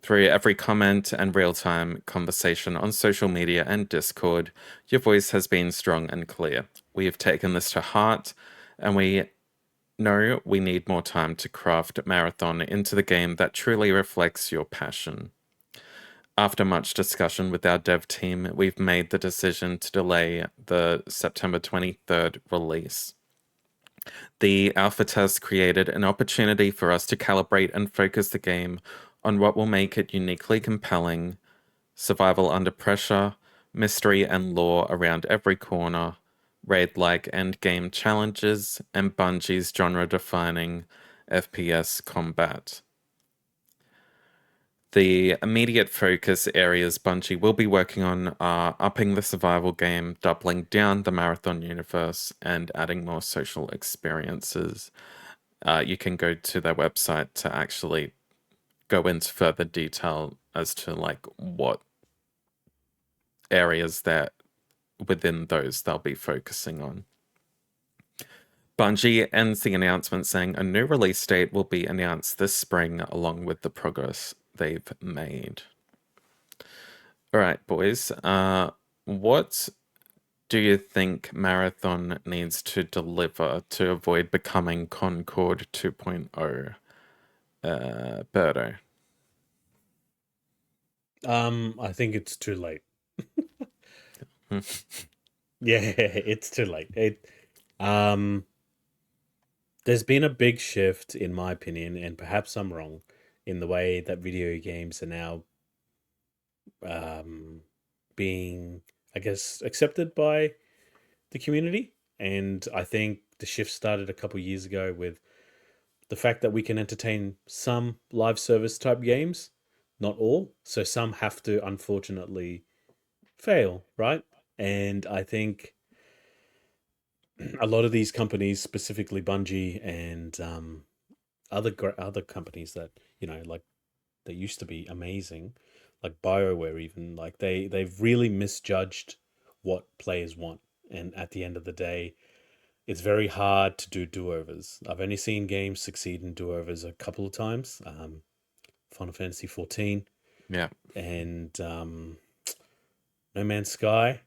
Through every comment and real-time conversation on social media and Discord, your voice has been strong and clear. We have taken this to heart, and we know we need more time to craft Marathon into the game that truly reflects your passion. After much discussion with our dev team, we've made the decision to delay the September 23rd release. The alpha test created an opportunity for us to calibrate and focus the game on what will make it uniquely compelling: survival under pressure, mystery and lore around every corner, raid-like endgame challenges, and Bungie's genre-defining FPS combat. The immediate focus areas Bungie will be working on are upping the survival game, doubling down the Marathon universe, and adding more social experiences. You can go to their website to actually go into further detail as to like what areas that within those they'll be focusing on. Bungie ends the announcement saying a new release date will be announced this spring along with the progress they've made. All right, boys. What do you think Marathon needs to deliver to avoid becoming Concord 2.0? Birdo. I think it's too late. Yeah, it's too late. There's been a big shift, in my opinion, and perhaps I'm wrong, in the way that video games are now being, I guess, accepted by the community. And I think the shift started a couple years ago with the fact that we can entertain some live service type games, not all. So some have to, unfortunately, fail, right? And I think a lot of these companies, specifically Bungie and other companies that like they used to be amazing, like BioWare, even like they've really misjudged what players want, and at the end of the day, it's very hard to do do-overs. I've only seen games succeed in do-overs a couple of times. Final Fantasy 14 Yeah. and No Man's Sky.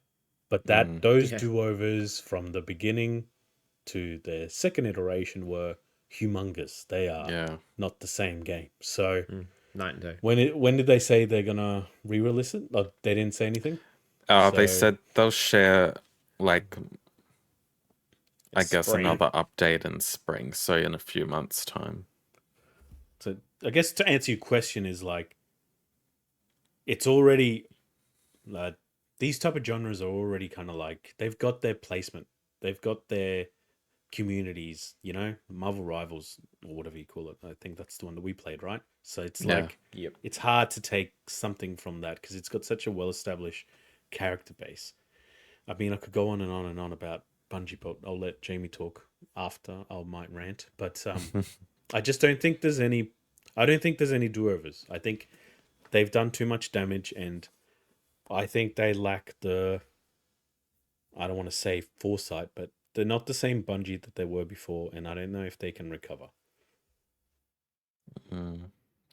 But those do-overs from the beginning to the second iteration were humongous. They are not the same game. So night and day. when did they say they're gonna re-release it? Like, they didn't say anything. They said they'll share like I guess spring. another update in spring, so in a few months' time. So I guess to answer your question is like, it's already these type of genres are already kind of like they've got their placement, they've got their communities, Marvel Rivals or whatever you call it. I think that's the one that we played, right? So it's like it's hard to take something from that because it's got such a well-established character base. I mean, I could go on and on and on about Bungie, but I'll let Jamie talk after. I might rant, but I just don't think there's any. I don't think there's any do-overs. I think they've done too much damage, and I think they lack the. I don't want to say foresight, but they're not the same Bungie that they were before, and I don't know if they can recover.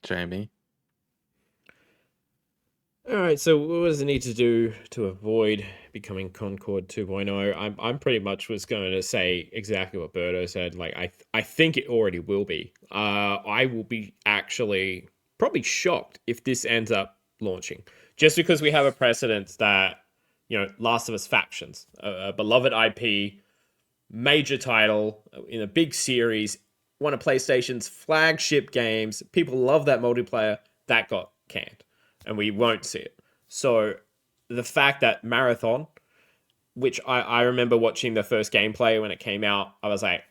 Jamie? All right, so what does it need to do to avoid becoming Concord 2.0? I'm pretty much was going to say exactly what Birdo said. Like I think it already will be. I will be actually probably shocked if this ends up launching, just because we have a precedent that Last of Us Factions, a beloved IP, major title in a big series, one of PlayStation's flagship games. People love that multiplayer. That got canned, and we won't see it. So the fact that Marathon, which I remember watching the first gameplay when it came out, I was like,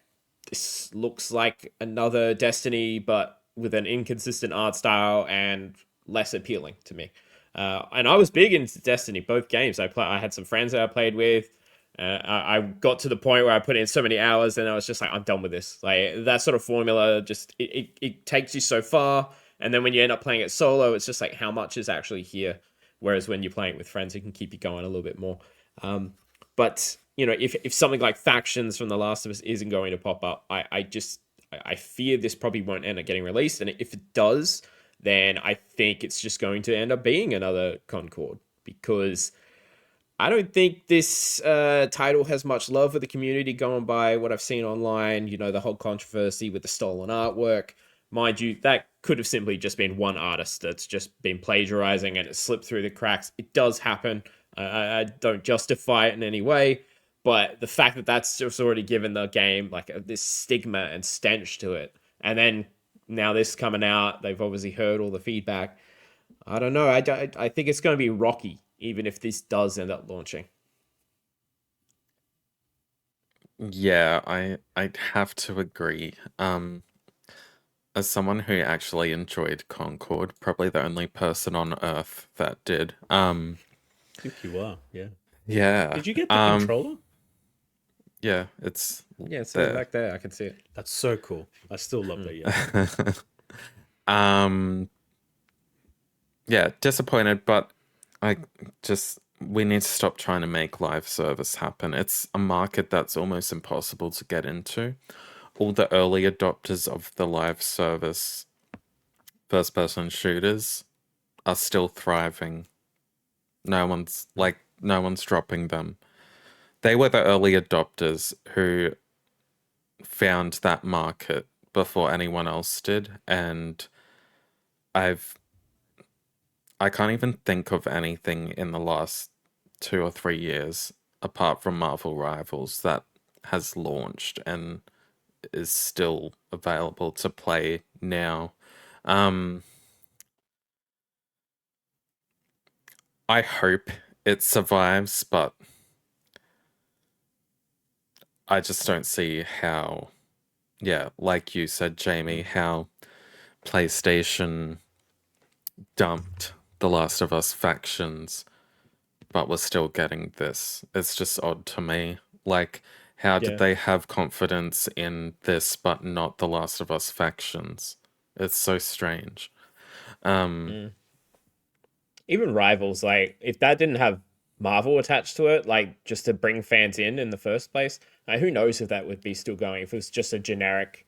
this looks like another Destiny, but with an inconsistent art style and less appealing to me. And I was big into Destiny, both games. I had some friends that I played with. I got to the point where I put in so many hours, and I was just like, I'm done with this. Like that sort of formula, just it takes you so far, and then when you end up playing it solo, it's just like how much is actually here. Whereas when you're playing it with friends, it can keep you going a little bit more. But if something like Factions from The Last of Us isn't going to pop up, I fear this probably won't end up getting released. And if it does, then I think it's just going to end up being another Concord, because I don't think this title has much love with the community, going by what I've seen online. The whole controversy with the stolen artwork. Mind you, that could have simply just been one artist that's just been plagiarizing and it slipped through the cracks. It does happen. I don't justify it in any way, but the fact that that's just already given the game like this stigma and stench to it, and then now this coming out, they've obviously heard all the feedback. I don't know. I think it's going to be rocky, even if this does end up launching. Yeah, I'd have to agree. As someone who actually enjoyed Concord, probably the only person on Earth that did. I think you are, yeah. Yeah. Did you get the controller? Yeah, it's Yeah, it's there. back there. I can see it. That's so cool. I still love that, yeah. Yeah, disappointed, but we need to stop trying to make live service happen. It's a market that's almost impossible to get into. All the early adopters of the live service first person shooters are still thriving. No one's dropping them. They were the early adopters who found that market before anyone else did, and I can't even think of anything in the last 2 or 3 years apart from Marvel Rivals that has launched and is still available to play now. I hope it survives, but I just don't see how, yeah, like you said, Jamie, how PlayStation dumped The Last of Us Factions, but we're still getting this. It's just odd to me. Like, how did they have confidence in this but not The Last of Us Factions? It's so strange. Even Rivals, like if that didn't have Marvel attached to it, like just to bring fans in the first place, who knows if that would be still going if it was just a generic,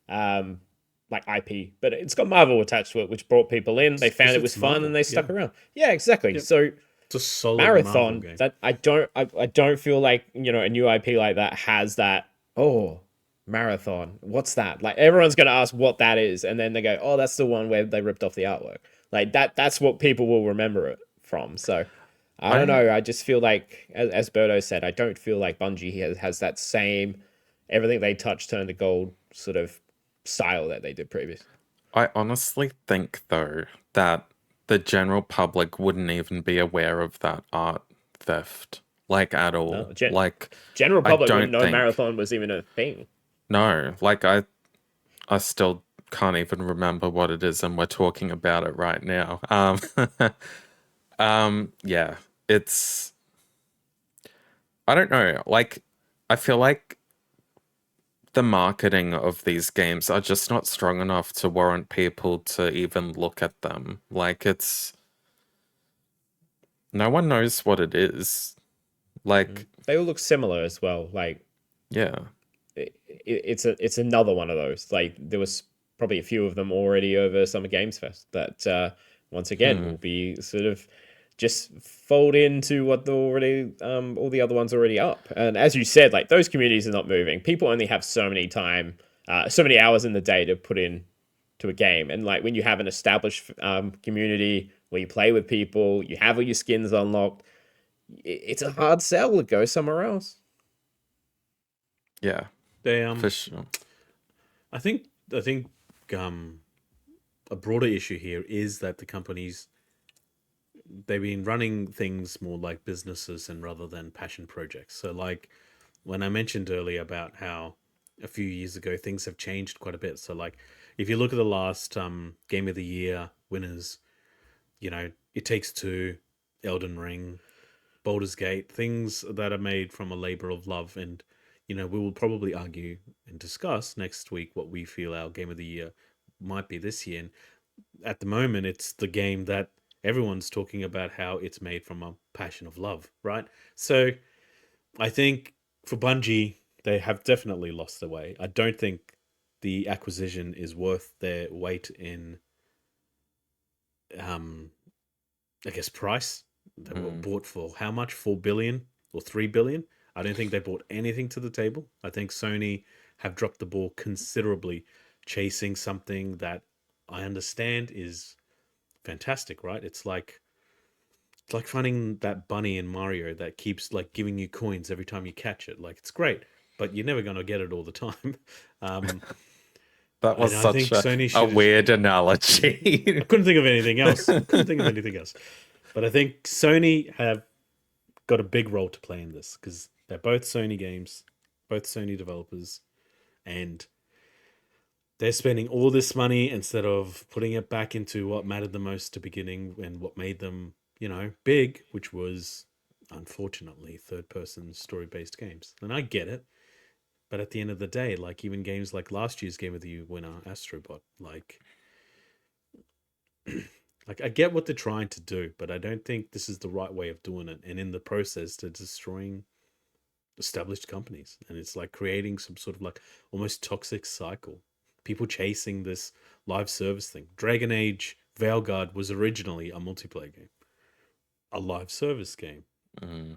like IP. But it's got Marvel attached to it, which brought people in. They found it was fun Marvel, and they stuck yeah. around. Yeah, exactly. Yep. So It's a solid Marvel Marathon, game. that I don't feel like a new IP like that has that. Oh, Marathon, what's that? Like everyone's gonna ask what that is, and then they go, oh, that's the one where they ripped off the artwork. Like that's what people will remember it from. So I don't know. I just feel like, as Berto said, I don't feel like Bungie has that same everything they touch turn to gold sort of style that they did previously. I honestly think, though, that the general public wouldn't even be aware of that art theft, like, at all. No, Like, general I public wouldn't don't know think. Marathon was even a thing. No, like, I still can't even remember what it is, and we're talking about it right now. Yeah, it's. I don't know. Like, I feel like the marketing of these games are just not strong enough to warrant people to even look at them. Like, it's. No one knows what it is. Like, They all look similar as well. Like yeah. it's another one of those. Like there was probably a few of them already over Summer Games Fest that once again will be sort of just fold into what the already all the other ones already up. And as you said, like those communities are not moving. People only have so many hours in the day to put in to a game. And like when you have an established community where you play with people, you have all your skins unlocked, it's a hard sell to go somewhere else. Yeah, They for sure. I think a broader issue here is that the companies, they've been running things more like businesses and rather than passion projects. So like when I mentioned earlier about how a few years ago things have changed quite a bit. So like if you look at the last Game of the Year winners, you know, It Takes Two, Elden Ring, Baldur's Gate, things that are made from a labor of love. And, you know, we will probably argue and discuss next week what we feel our Game of the Year might be this year. And at the moment, it's the game that everyone's talking about how it's made from a passion of love, right? So I think for Bungie, they have definitely lost their way. I don't think the acquisition is worth their weight in, I guess, price. They were bought for how much? 4 billion or 3 billion? I don't think they brought anything to the table. I think Sony have dropped the ball considerably, chasing something that I understand is fantastic, right? It's like finding that bunny in Mario that keeps like giving you coins every time you catch it. Like it's great, but you're never gonna get it all the time. That was And I such think Sony a should. weird analogy. I couldn't think of anything else. But I think Sony have got a big role to play in this because they're both Sony games, both Sony developers, and they're spending all this money instead of putting it back into what mattered the most to beginning and what made them, you know, big, which was unfortunately third-person story-based games. And I get it, but at the end of the day, like even games like last year's Game of the Year winner, Astrobot, like I get what they're trying to do, but I don't think this is the right way of doing it. And in the process, they're destroying established companies, and it's like creating some sort of like almost toxic cycle. People chasing this live service thing. Dragon Age Veilguard was originally a multiplayer game, a live service game.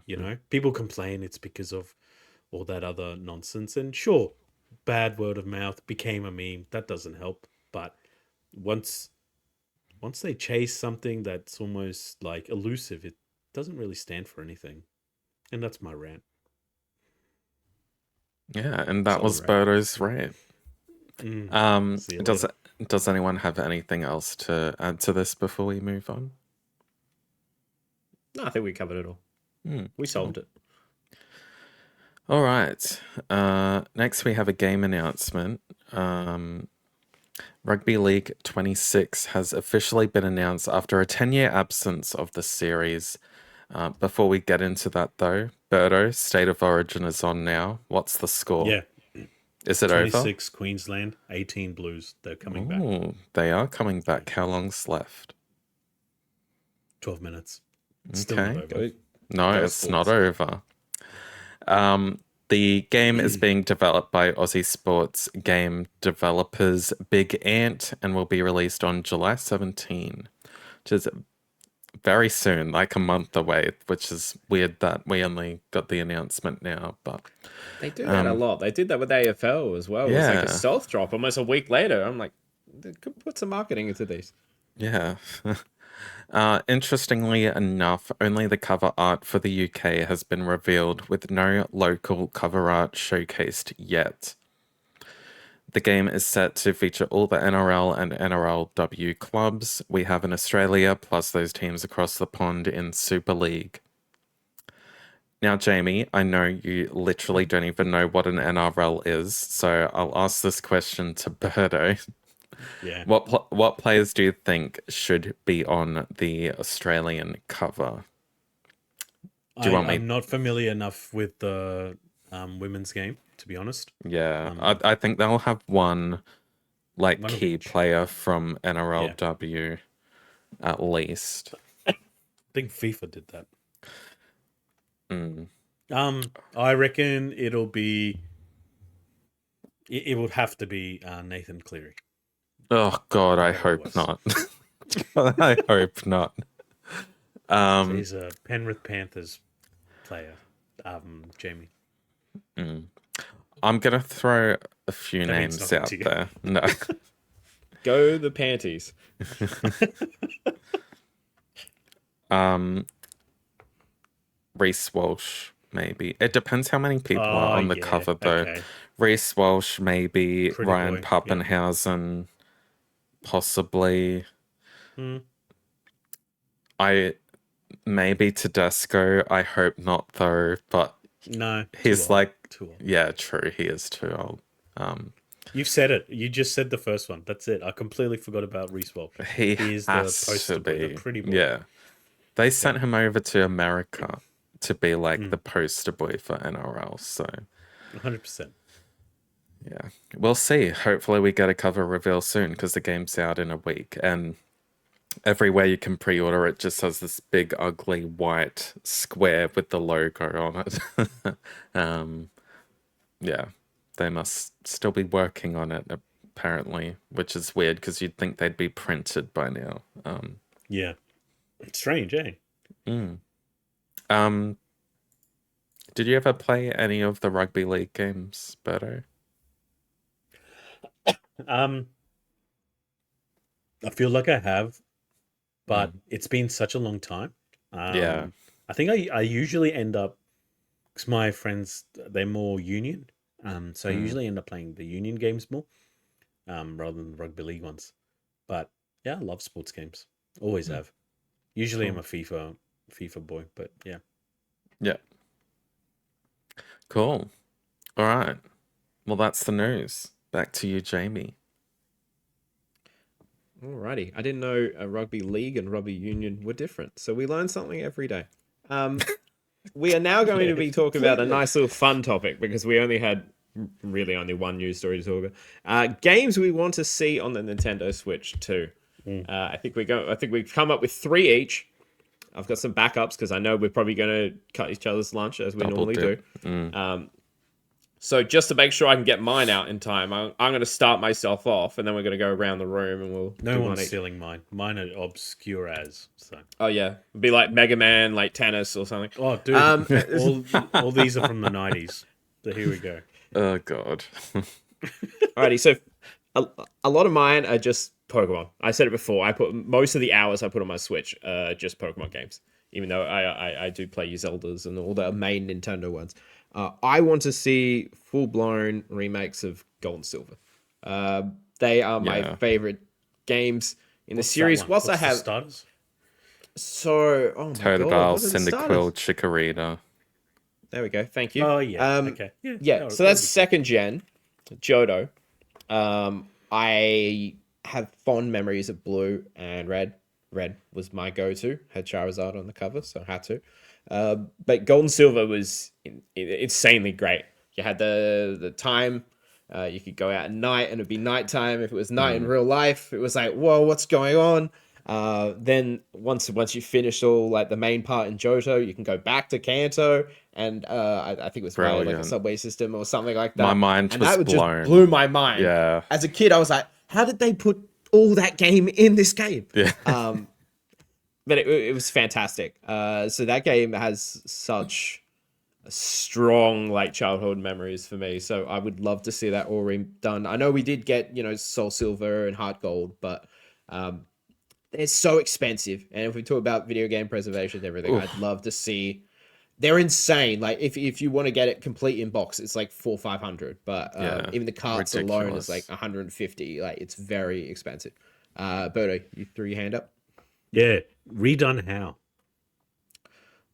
You know, people complain it's because of all that other nonsense, and sure, bad word of mouth became a meme. That doesn't help, but once they chase something that's almost like elusive, it doesn't really stand for anything. And that's my rant. Yeah, and that Solid was rant. Birdo's rant. See you later. Does anyone have anything else to add to this before we move on? No, I think we covered it all. We solved it. All right. Next, we have a game announcement. Rugby League 26 has officially been announced after a 10-year absence of the series. Before we get into that, though, Birdo, State of Origin is on now. What's the score? Yeah. Is it 26 Queensland, 18 Blues. They're coming back. over? They are coming back. How long's left? 12 minutes. It's still Okay. not over. No, Go it's Sports. not over. The game is being developed by Aussie sports game developers Big Ant and will be released on July 17, which is very soon, like a month away, which is weird that we only got the announcement now. But They do that a lot. They did that with AFL as well. It was like a Yeah. stealth drop almost a week later. I'm like, they could put some marketing into these. yeah. Interestingly enough, only the cover art for the UK has been revealed, with no local cover art showcased yet. The game is set to feature all the NRL and NRLW clubs we have in Australia, plus those teams across the pond in Super League. Now, Jamie, I know you literally don't even know what an NRL is, so I'll ask this question to Birdo. Yeah. What players do you think should be on the Australian cover? Do you want me? I'm not familiar enough with the women's game, to be honest. Yeah, I think they'll have one like One of key each. player from NRLW at least. I think FIFA did that. Mm. I reckon it'll be. It would have to be Nathan Cleary. Oh God, I hope was. not. I hope not. So Um, he's a Penrith Panthers player, Jamie. I'm gonna throw a few That means names nothing out to you. there. No. Go the panties. Reese Walsh, maybe. It depends how many people are Oh on the yeah, cover, though. okay. Reese Walsh, maybe. Pretty Ryan boy. Yep. Pappenhausen, possibly. Hmm. I maybe Tedesco. I hope not, though. But No, he's too old. like, Too old. yeah, true. He is too old. You've said it. You just said the first one. That's it. I completely forgot about Reece Walsh. He He is the has poster to boy, the be. pretty boy. Yeah, they sent him over to America to be like the poster boy for NRL. So 100%. yeah, we'll see. Hopefully, we get a cover reveal soon because the game's out in a week, and everywhere you can pre-order it just has this big, ugly white square with the logo on it. Yeah, they must still be working on it apparently, which is weird because you'd think they'd be printed by now. Yeah. Strange, eh? Um, did you ever play any of the rugby league games, Berto? Um, I feel like I have, but it's been such a long time. Yeah. I think I usually end up, because my friends, they're more union. So I usually end up playing the union games more, rather than the rugby league ones. But yeah, I love sports games. Always have. Usually I'm a FIFA boy, but yeah. Yeah. Cool. All right. Well, that's the news. Back to you, Jamie. Alrighty. I didn't know a rugby league and rugby union were different, so we learn something every day. We are now going to be talking about a nice little fun topic because we only had really only one news story to talk about. Games we want to see on the Nintendo Switch too. I think we've come up with 3 each. I've got some backups because I know we're probably going to cut each other's lunch as we Double normally dip. do. So just to make sure I can get mine out in time, I'm going to start myself off, and then we're going to go around the room and we'll No do one's one each. stealing mine. Mine are obscure as, so. Oh yeah, it'd be like Mega Man, like tennis or something. Oh, dude, all these are from the 90s. So here we go. Oh, God. Alrighty, so a lot of mine are just Pokemon. I said it before. I put most of the hours I put on my Switch, just Pokemon games. Even though I do play Zeldas and all the main Nintendo ones. I want to see full blown remakes of Gold and Silver. They are my Yeah. favorite games in the What's that series. one? Whilst I What's the have starters? oh my god, Totodile, what are the starters? Cyndaquil, Chikorita. There we go. Thank you. Oh, yeah. Okay. Yeah, No, so that's second gen, Johto. I have fond memories of Blue and Red. Red was my go-to. Had Charizard on the cover, so I had to. But Gold and Silver was insanely great. You had the time. You could go out at night and it'd be nighttime. If it was night in real life, it was like, whoa, what's going on? Then once you finish all like the main part in Johto, you can go back to Kanto, and I think it was via like a Brilliant. subway system or something like that. My mind and was that would blown. just blew my mind. Yeah. As a kid, I was like, how did they put all that game in this game? Yeah. But it was fantastic. So that game has such strong like childhood memories for me. So I would love to see that all done. I know we did get Soul Silver and Heart Gold, but they're so expensive. And if we talk about video game preservation and everything, I'd love to see. They're insane. Like if you want to get it complete in box, it's like 400-500. But Yeah, even the carts alone is ridiculous. like 150. Like it's very expensive. Bodo, you threw your hand up. Yeah. Redone how?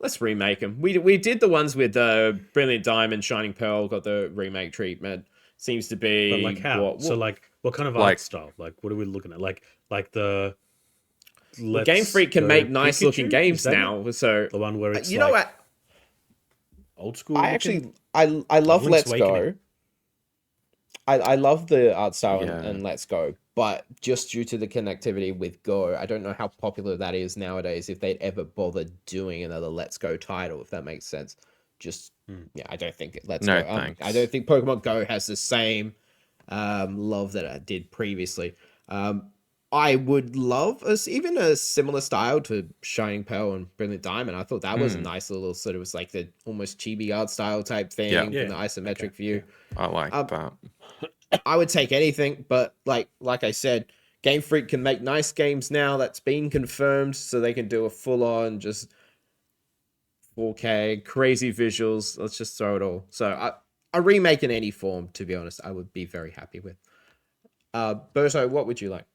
Let's remake them. We did the ones with Brilliant Diamond, Shining Pearl, got the remake treatment. Seems to be. But like how? So like what kind of Like- art style? Like what are we looking at? Like the Well, Game Freak can Go make nice Pikachu? looking games Is that now. So the one where it's you know like what? old school. I looking? actually I love Link's Let's Go. Awakening. I love the art style Yeah. and Let's Go, but just due to the connectivity with Go, I don't know how popular that is nowadays. If they'd ever bother doing another Let's Go title, if that makes sense. Just yeah, I don't think Let's No, Go. thanks. I don't think Pokemon Go has the same love that I did previously. I would love even a similar style to Shining Pearl and Brilliant Diamond. I thought that was a nice little sort of, was like the almost chibi art style type thing Yeah. from the isometric view. I like that. I would take anything, but like I said, Game Freak can make nice games now. That's been confirmed, so they can do a full on just 4K crazy visuals. Let's just throw it all. So a remake in any form, to be honest, I would be very happy with. Berto, what would you like?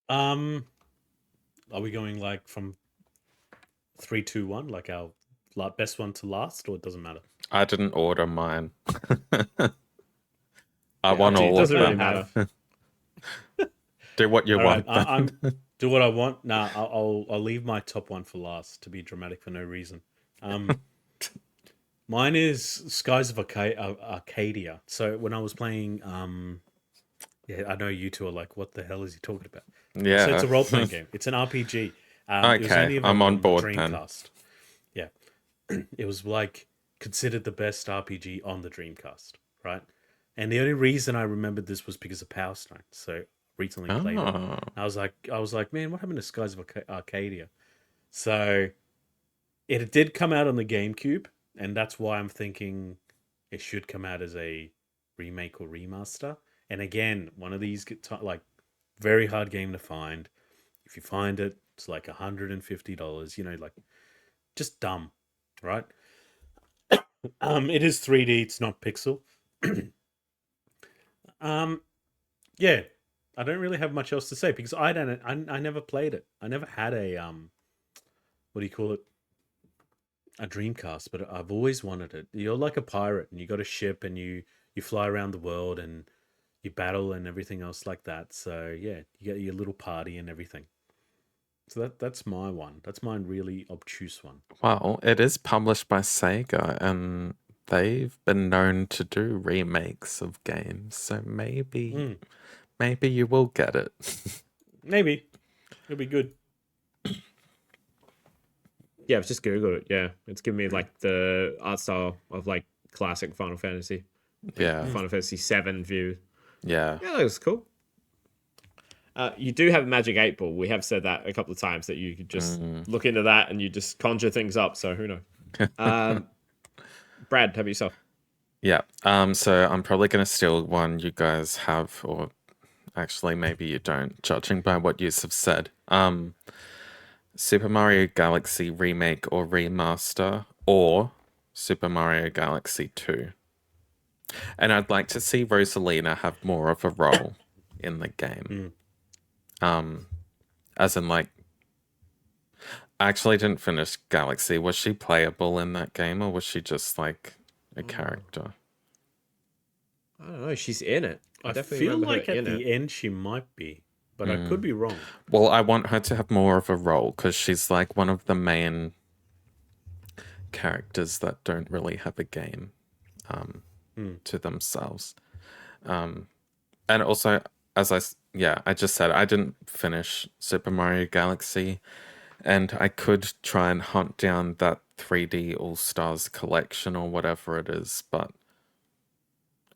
Are we going like from 3, 2, 1, like our best one to last, or it doesn't matter? I didn't order mine. I want all of doesn't really them. matter. Do what you All want. right, I'm do what I want. Nah, I'll leave my top one for last to be dramatic for no reason. Mine is Skies of Arcadia. So when I was playing, yeah, I know you two are like, what the hell is he talking about? Yeah. So it's a role playing game. It's an RPG. It was Okay, only I'm on available board Dreamcast. Yeah, it was like considered the best RPG on the Dreamcast, right? And the only reason I remembered this was because of Power Stone. So recently played it. Oh. I was like, man, what happened to Skies of Arcadia? So it did come out on the GameCube, and that's why I'm thinking it should come out as a remake or remaster. And again, one of these like very hard game to find. If you find it, it's like $150. You know, like just dumb, right? It is 3D. It's not pixel. Yeah, I don't really have much else to say because I never played it. I never had a what do you call it? A Dreamcast, but I've always wanted it. You're like a pirate and you got a ship and you fly around the world and you battle and everything else like that. So yeah, you get your little party and everything. So that's my one. That's my really obtuse one. Well, it is published by Sega, and they've been known to do remakes of games, so maybe you will get it. Maybe it'll be good. Yeah, I've just Googled it. Yeah, it's giving me like the art style of like classic Final Fantasy. Yeah. Final Fantasy 7 view. Yeah. Yeah, that was cool. You do have a Magic 8 Ball. We have said that a couple of times that you could just look into that and you just conjure things up. So who knows? Brad, have yourself. Yeah. So I'm probably going to steal one you guys have, or actually maybe you don't, judging by what you have said. Super Mario Galaxy Remake or Remaster, or Super Mario Galaxy 2. And I'd like to see Rosalina have more of a role in the game. As in, like, I actually didn't finish Galaxy. Was she playable in that game, or was she just like a character? I don't know. She's in it. I definitely feel remember her like at in the it. end she might be, but I could be wrong. Well, I want her to have more of a role because she's like one of the main characters that don't really have a game to themselves. And also, I just said I didn't finish Super Mario Galaxy, and I could try and hunt down that 3D All-Stars collection or whatever it is, but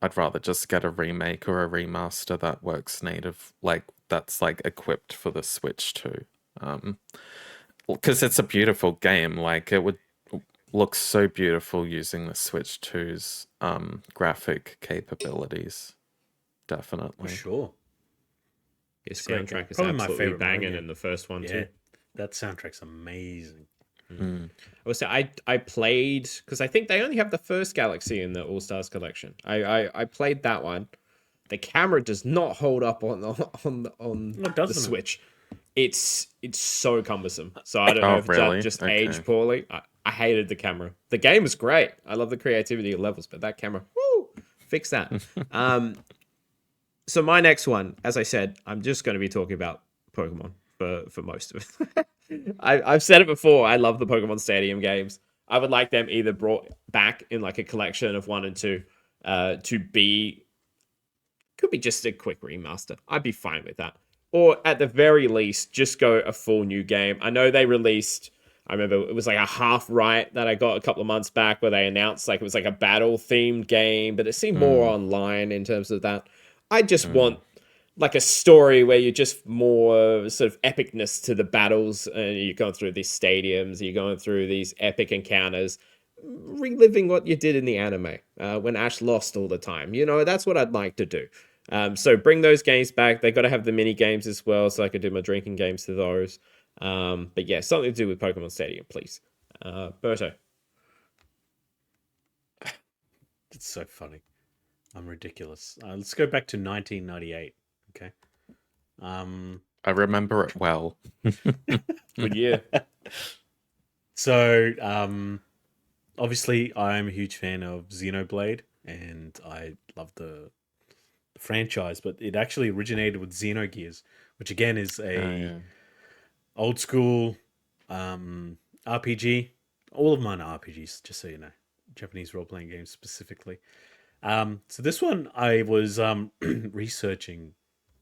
I'd rather just get a remake or a remaster that works native, like that's like equipped for the Switch too. Because it's a beautiful game. Like it would look so beautiful using the Switch 2's graphic capabilities. Definitely. For sure. His a great game. soundtrack is Probably my absolutely favorite Mario banging game. in the first one Yeah, too. that soundtrack's amazing. I would say I played, because I think they only have the first Galaxy in the All Stars collection. I played that one. The camera does not hold up on the doesn't it? Switch. It's so cumbersome. So I don't know if really? that just Okay. aged poorly. I hated the camera. The game is great. I love the creativity levels, but that camera, woo, fix that. So my next one, as I said, I'm just going to be talking about Pokemon for most of it. I've said it before. I love the Pokemon Stadium games. I would like them either brought back in like a collection of 1 and 2 to be, could be just a quick remaster. I'd be fine with that. Or at the very least, just go a full new game. I know they released, I remember it was like a Half Right that I got a couple of months back where they announced like it was like a battle themed game, but it seemed more online in terms of that. I just want like a story where you're just more sort of epicness to the battles, and you're going through these stadiums, you're going through these epic encounters, reliving what you did in the anime when Ash lost all the time. You know, that's what I'd like to do. So bring those games back. They got to have the mini games as well, so I could do my drinking games to those. But yeah, something to do with Pokemon Stadium, please. Berto. It's so funny. I'm ridiculous. Let's go back to 1998. Okay. I remember it well. Good year. So, obviously, I'm a huge fan of Xenoblade, and I love the franchise. But it actually originated with Xenogears, which again is a old school RPG. All of mine are RPGs, just so you know. Japanese role playing games specifically. So this one, I was researching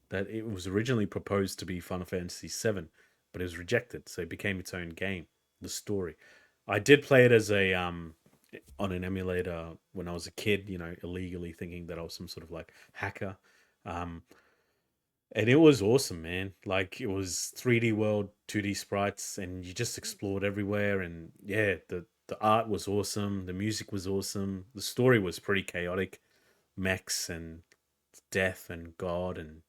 that it was originally proposed to be Final Fantasy VII, but it was rejected, so it became its own game. The story, I did play it as a on an emulator when I was a kid, you know, illegally thinking that I was some sort of like hacker. And it was awesome, man. Like it was 3D world, 2D sprites, and you just explored everywhere. And yeah, the art was awesome, the music was awesome, the story was pretty chaotic, mechs and death and god, and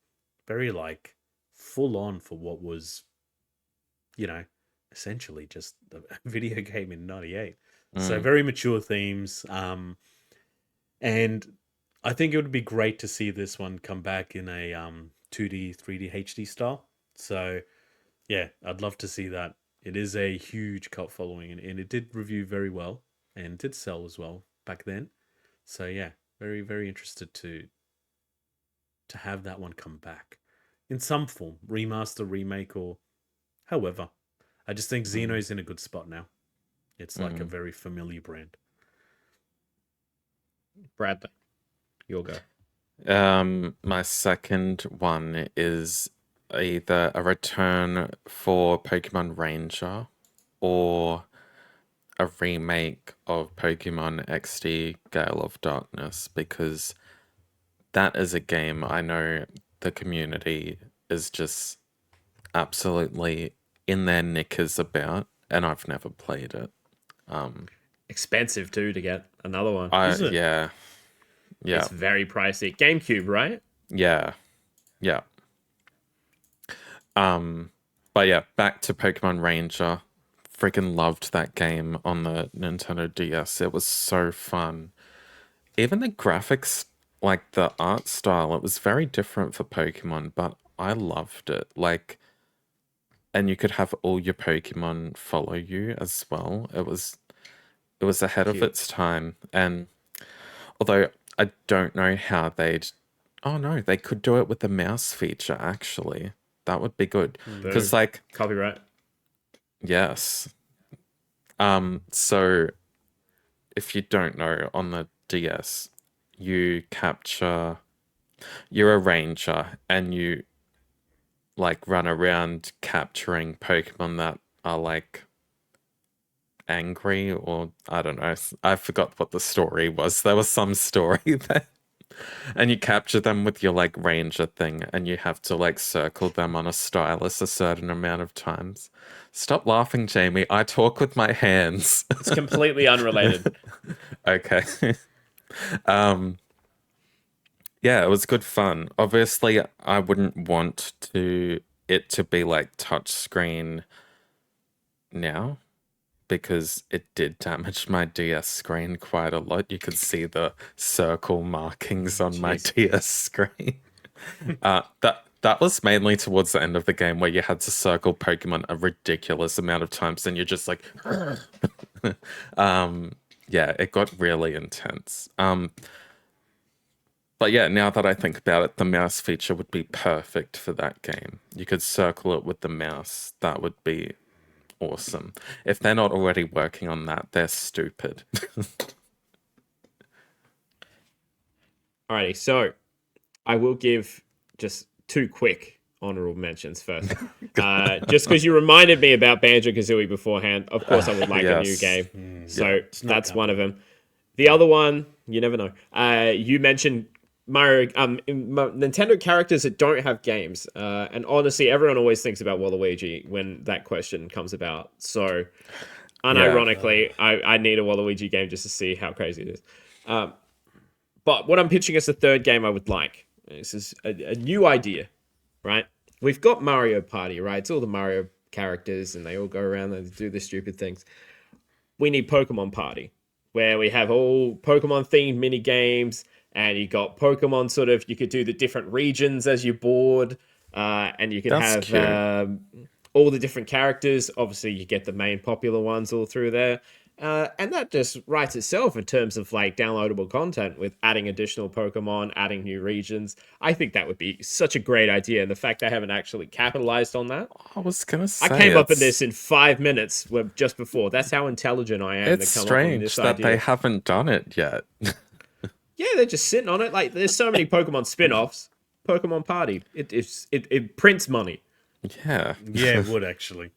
very like full on for what was, you know, essentially just a video game in 98. So very mature themes. And I think it would be great to see this one come back in a 2D, 3D, HD style. So yeah, I'd love to see that. It is a huge cult following, and it did review very well and did sell as well back then. So yeah, very, very interested to have that one come back in some form, remaster, remake, or however. I just think Xeno's in a good spot now. It's like a very familiar brand. Bradley, you'll go. My second one is either a return for Pokemon Ranger or a remake of Pokemon XD Gale of Darkness, because that is a game I know the community is just absolutely in their knickers about, and I've never played it. Expensive too to get another one. Is it? Yeah. It's very pricey. GameCube, right? Yeah. But yeah, back to Pokemon Ranger. Freaking loved that game on the Nintendo DS. It was so fun. Even the graphics, like the art style, it was very different for Pokemon, but I loved it. Like, and you could have all your Pokemon follow you as well. It was ahead of its time. And although I don't know how they'd... Oh no, they could do it with the mouse feature, actually. That would be good. Because, like... Copyright. Yes. So, if you don't know, on the DS, you capture... You're a ranger, and you, like, run around capturing Pokemon that are, like... angry, or I don't know. I forgot what the story was. There was some story there. And you capture them with your like ranger thing, and you have to like circle them on a stylus a certain amount of times. Stop laughing, Jamie. I talk with my hands. It's completely unrelated. Okay. Yeah, it was good fun. Obviously, I wouldn't want it to be like touchscreen now, because it did damage my DS screen quite a lot. You could see the circle markings on my DS screen. That was mainly towards the end of the game, where you had to circle Pokemon a ridiculous amount of times, and you're just like... yeah, it got really intense. But yeah, now that I think about it, the mouse feature would be perfect for that game. You could circle it with the mouse. That would be awesome. If they're not already working on that, they're stupid. Alrighty, so I will give just two quick honorable mentions first. Just because you reminded me about Banjo-Kazooie beforehand, of course I would like a new game. So that's one of them. The other one, you never know. You mentioned Nintendo characters that don't have games. And honestly, everyone always thinks about Waluigi when that question comes about. So, unironically, I need a Waluigi game just to see how crazy it is. But what I'm pitching as a third game I would like. This is a new idea, right? We've got Mario Party, right? It's all the Mario characters, and they all go around and do the stupid things. We need Pokemon Party, where we have all Pokemon themed mini games, and you got Pokemon sort of. You could do the different regions as you board, and you could That's have cute. all the different characters. Obviously, you get the main popular ones all through there. And that just writes itself in terms of like downloadable content with adding additional Pokemon, adding new regions. I think that would be such a great idea. And the fact they haven't actually capitalized on that. I was gonna I say came up with this in 5 minutes just before. That's how intelligent I am it's to come up with strange this that idea. they haven't done it yet. Yeah, they're just sitting on it. Like there's so many Pokemon spin-offs. Pokemon Party. It prints money. Yeah. Yeah, it would actually.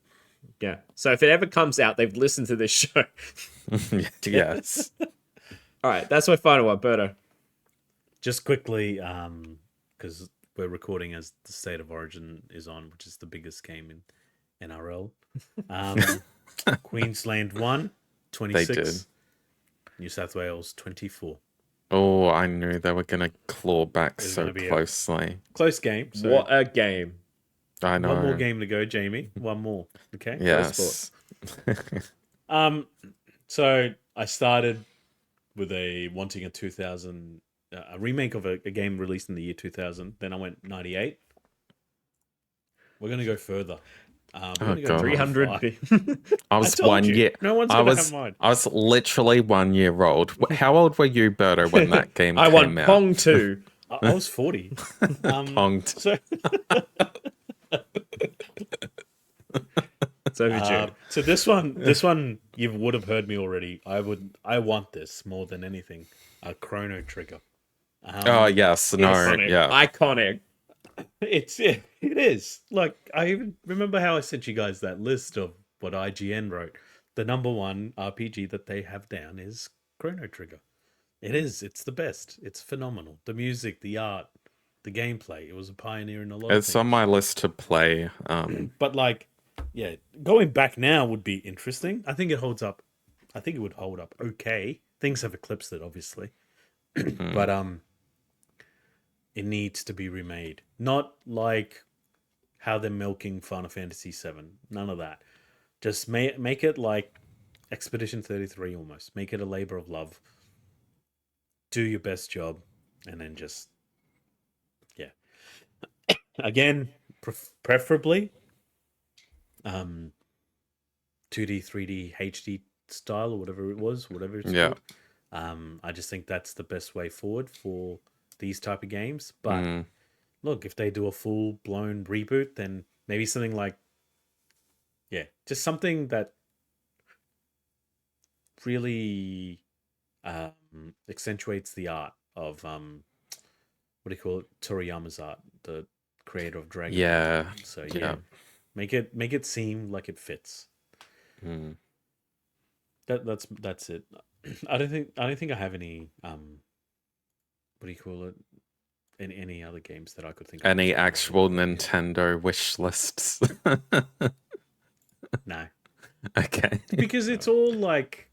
Yeah. So if it ever comes out, they've listened to this show. Yes. All right, that's my final one, Berto. Just quickly, because we're recording as the State of Origin is on, which is the biggest game in NRL. Queensland won, 26. They did. New South Wales, 24. Oh, I knew they were gonna claw back It's so gonna be closely. Close game. So What a game. I know. one more game to go, Jamie. One more. Okay. Yes. So I started with wanting a 2000 a remake of a game released in the year 2000. Then I went 98. We're gonna go further. We're gonna go God. 300. I was told 1 you. year. No one's I gonna was have mine. I was literally 1 year old. How old were you, Berto, when that game I came won out? Pong 2. I was 40. Ponged. So It's overdue. so this one you would have heard me already. I want this more than anything. A Chrono Trigger. Oh yes, no, Iconic. yeah. Iconic. It is. Like I even remember how I sent you guys that list of what IGN wrote. The number one RPG that they have down is Chrono Trigger. It is. It's the best. It's phenomenal. The music, the art, the gameplay. It was a pioneer in a lot of It's things. on my list to play. But like, yeah, going back now would be interesting. I think it holds up. I think it would hold up okay. Things have eclipsed it, obviously, but it needs to be remade. Not like how they're milking Final Fantasy VII. None of that. Just make it like Expedition 33 almost. Make it a labor of love. Do your best job, and then just again, preferably 2D, 3D, HD style or whatever it was, whatever it's Yeah. called. I just think that's the best way forward for these type of games. But look, if they do a full blown reboot, then maybe something like just something that really accentuates the art of what do you call it? Toriyama's art, the creator of Dragon. Yeah. So Yeah. make it seem like it fits. Mm. That's it. I don't think I have any what do you call it? Any other games that I could think of. Any actual Nintendo wish lists? No. Okay. Because it's all like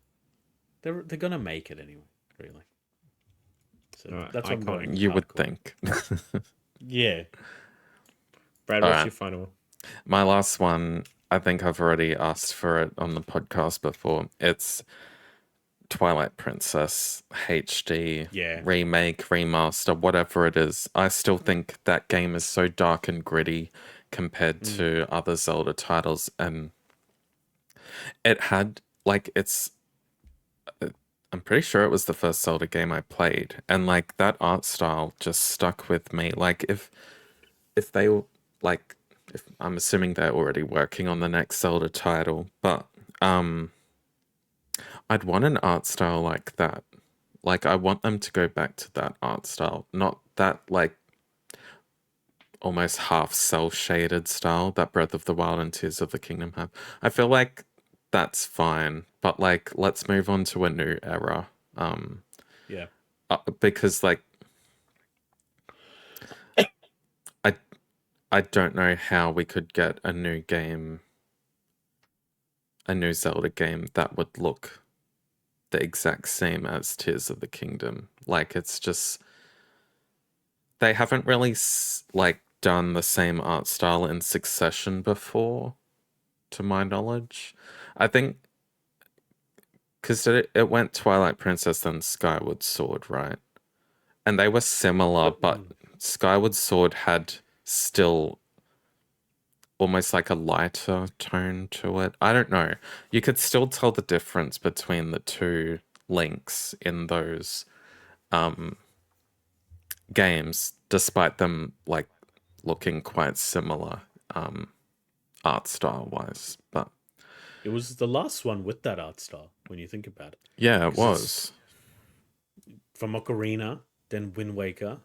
they're gonna make it anyway, really. So Alright, that's what I'm iconic. going. You would hardcore. think. Yeah. Brad, what's Alright. your final one? My last one, I think I've already asked for it on the podcast before. It's Twilight Princess HD remake, remaster, whatever it is. I still think that game is so dark and gritty compared to other Zelda titles, and it had like I'm pretty sure it was the first Zelda game I played, and like that art style just stuck with me. Like if they like, if I'm assuming they're already working on the next Zelda title, but I'd want an art style like that. Like I want them to go back to that art style, not that like almost half cell shaded style that Breath of the Wild and Tears of the Kingdom have. I feel like that's fine, but like let's move on to a new era. Yeah. Because like I don't know how we could get a new Zelda game that would look the exact same as Tears of the Kingdom. Like, it's just, they haven't really like done the same art style in succession before, to my knowledge. I think because it went Twilight Princess then Skyward Sword, right? And they were similar, but Skyward Sword had still almost like a lighter tone to it. I don't know. You could still tell the difference between the two links in those games, despite them like looking quite similar art style wise. But It was the last one with that art style when you think about it. yeah, it 'Cause was. from Ocarina, then Wind Waker,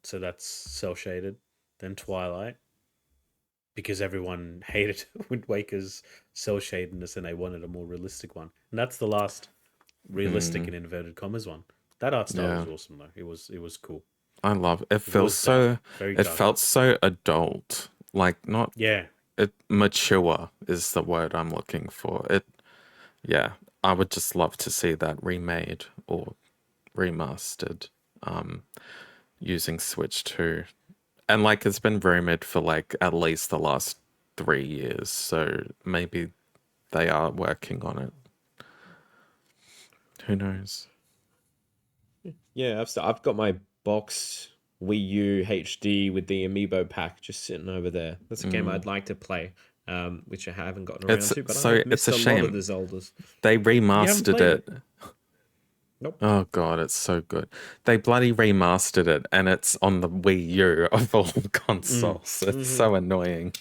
so that's cell shaded, then Twilight, because everyone hated Wind Waker's cell shadedness and they wanted a more realistic one. And that's the last realistic in inverted commas one. That art style was awesome though. It was cool. I love it. It feels was so dark, very it dark. felt so adult. Like not Yeah. it mature is the word I'm looking for. It yeah, I would just love to see that remade or remastered using Switch 2. And like it's been rumored for like at least the last 3 years, so maybe they are working on it. Who knows? Yeah, I've got my box Wii U HD with the Amiibo pack just sitting over there. That's a game I'd like to play, which I haven't gotten around It's to, but so I've it's missed a a lot of shame. the Zeldas. They You haven't remastered played it. Nope. Oh god, it's so good. They bloody remastered it and it's on the Wii U of all consoles. It's so annoying.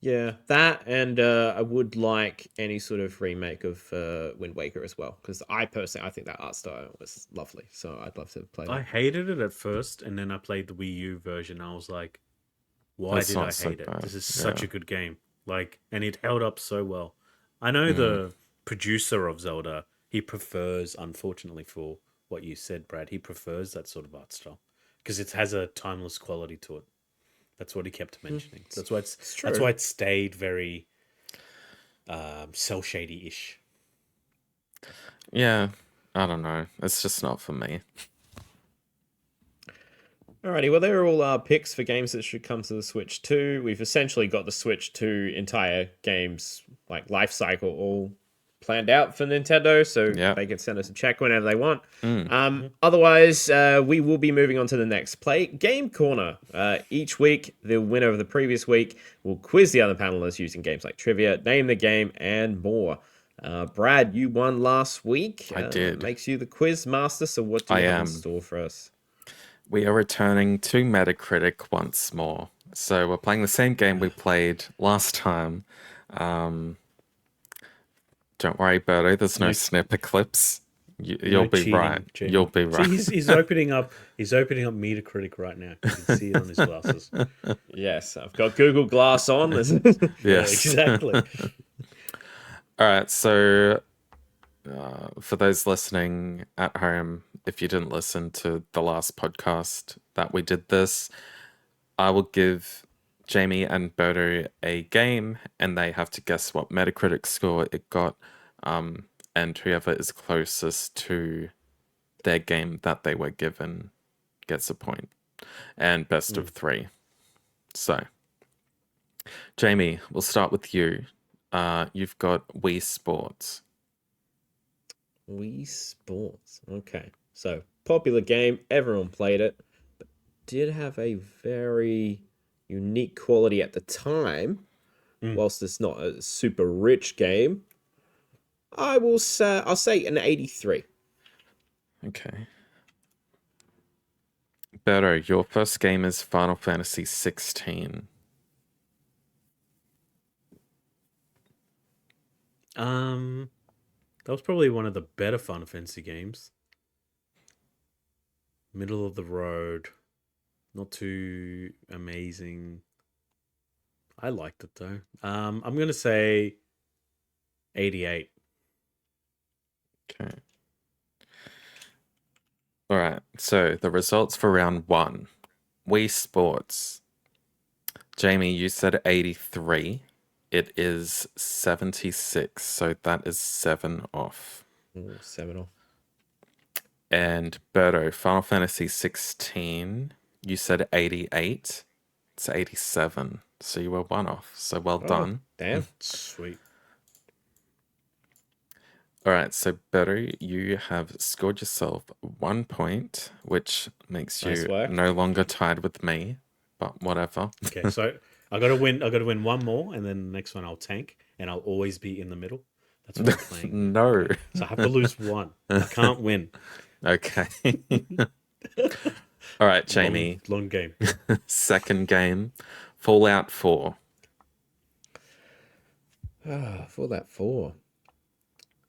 Yeah, that and I would like any sort of remake of Wind Waker as well, because I think that art style was lovely. So I'd love to play I that. hated it at first, and then I played the Wii U version. I was like, why That's did not I so hate it? bad. This is Yeah. such a good game. Like, and it held up so well. I know the producer of Zelda, he prefers, unfortunately for what you said, Brad, he prefers that sort of art style because it has a timeless quality to it. That's what he kept mentioning. That's why It's that's true. why it stayed very cell shady ish. Yeah. I don't know. It's just not for me. Alrighty, well, there are all our picks for games that should come to the Switch 2. We've essentially got the Switch 2 entire games like life cycle all planned out for Nintendo, so Yeah. they can send us a check whenever they want. Otherwise, we will be moving on to the next play game corner. Each week, the winner of the previous week will quiz the other panelists using games like trivia, name the game, and more. Brad, you won last week. I did. That makes you the quiz master. So what do you I have in am. store for us? We are returning to Metacritic once more. So we're playing the same game we played last time. Don't worry, Berto, there's no snipper clips. You'll be right. You'll be right. See, he's opening up. He's opening up Metacritic right now. You can see it on his glasses. Yes, I've got Google Glass on. Yes. Yeah, exactly. All right, so for those listening at home, if you didn't listen to the last podcast that we did this, I will give Jamie and Berto a game, and they have to guess what Metacritic score it got, and whoever is closest to their game that they were given gets a point, and best of 3. So, Jamie, we'll start with you. You've got Wii Sports. Wii Sports. Okay. So, popular game. Everyone played it. But did have a very unique quality at the time. Whilst it's not a super rich game. I'll say an 83. Okay. Berto, your first game is Final Fantasy 16. That was probably one of the better Final Fantasy games. Middle of the road, not too amazing. I liked it though. I'm gonna say 88. Okay. All right. So the results for round 1 Wii Sports. Jamie, you said 83. It is 76, so that is 7 off. Ooh, 7 off. And Berto, Final Fantasy 16, you said 88. It's 87, so you were 1 off. So well done. Damn. Sweet. All right, so Berto, you have scored yourself 1 point, which makes Nice you work. no longer tied with me, but whatever. Okay, so I gotta win. I gotta win one more, and then the next one I'll tank, and I'll always be in the middle. That's what I'm playing. No. So I have to lose one. I can't win. Okay. All right, Jamie. Long game. Second game, Fallout 4. Fallout 4.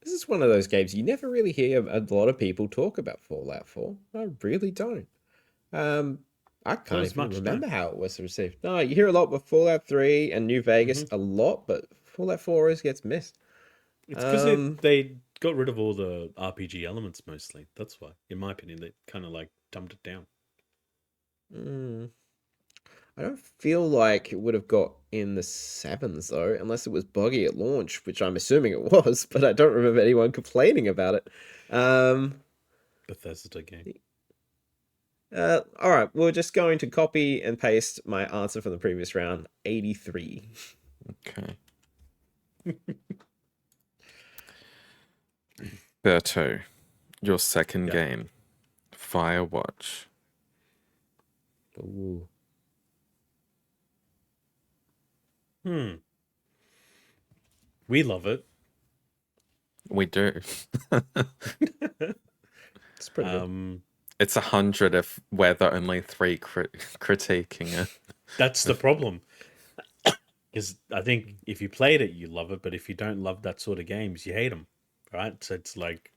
This is one of those games you never really hear a lot of people talk about Fallout 4. I really don't. I can't as even much, remember how it was received. No, you hear a lot with Fallout 3 and New Vegas a lot, but Fallout 4 always gets missed. It's because they got rid of all the RPG elements mostly. That's why, in my opinion, they kind of like dumbed it down. I don't feel like it would have got in the 7s though, unless it was buggy at launch, which I'm assuming it was, but I don't remember anyone complaining about it. Bethesda game. All right, we're just going to copy and paste my answer from the previous round, 83. Okay. Berto, your second game, Firewatch. Ooh. We love it. We do. It's pretty good. It's 100 if we're the only 3 critiquing it. That's the problem. Because I think if you played it, you love it, but if you don't love that sort of games, you hate them, right? So it's like,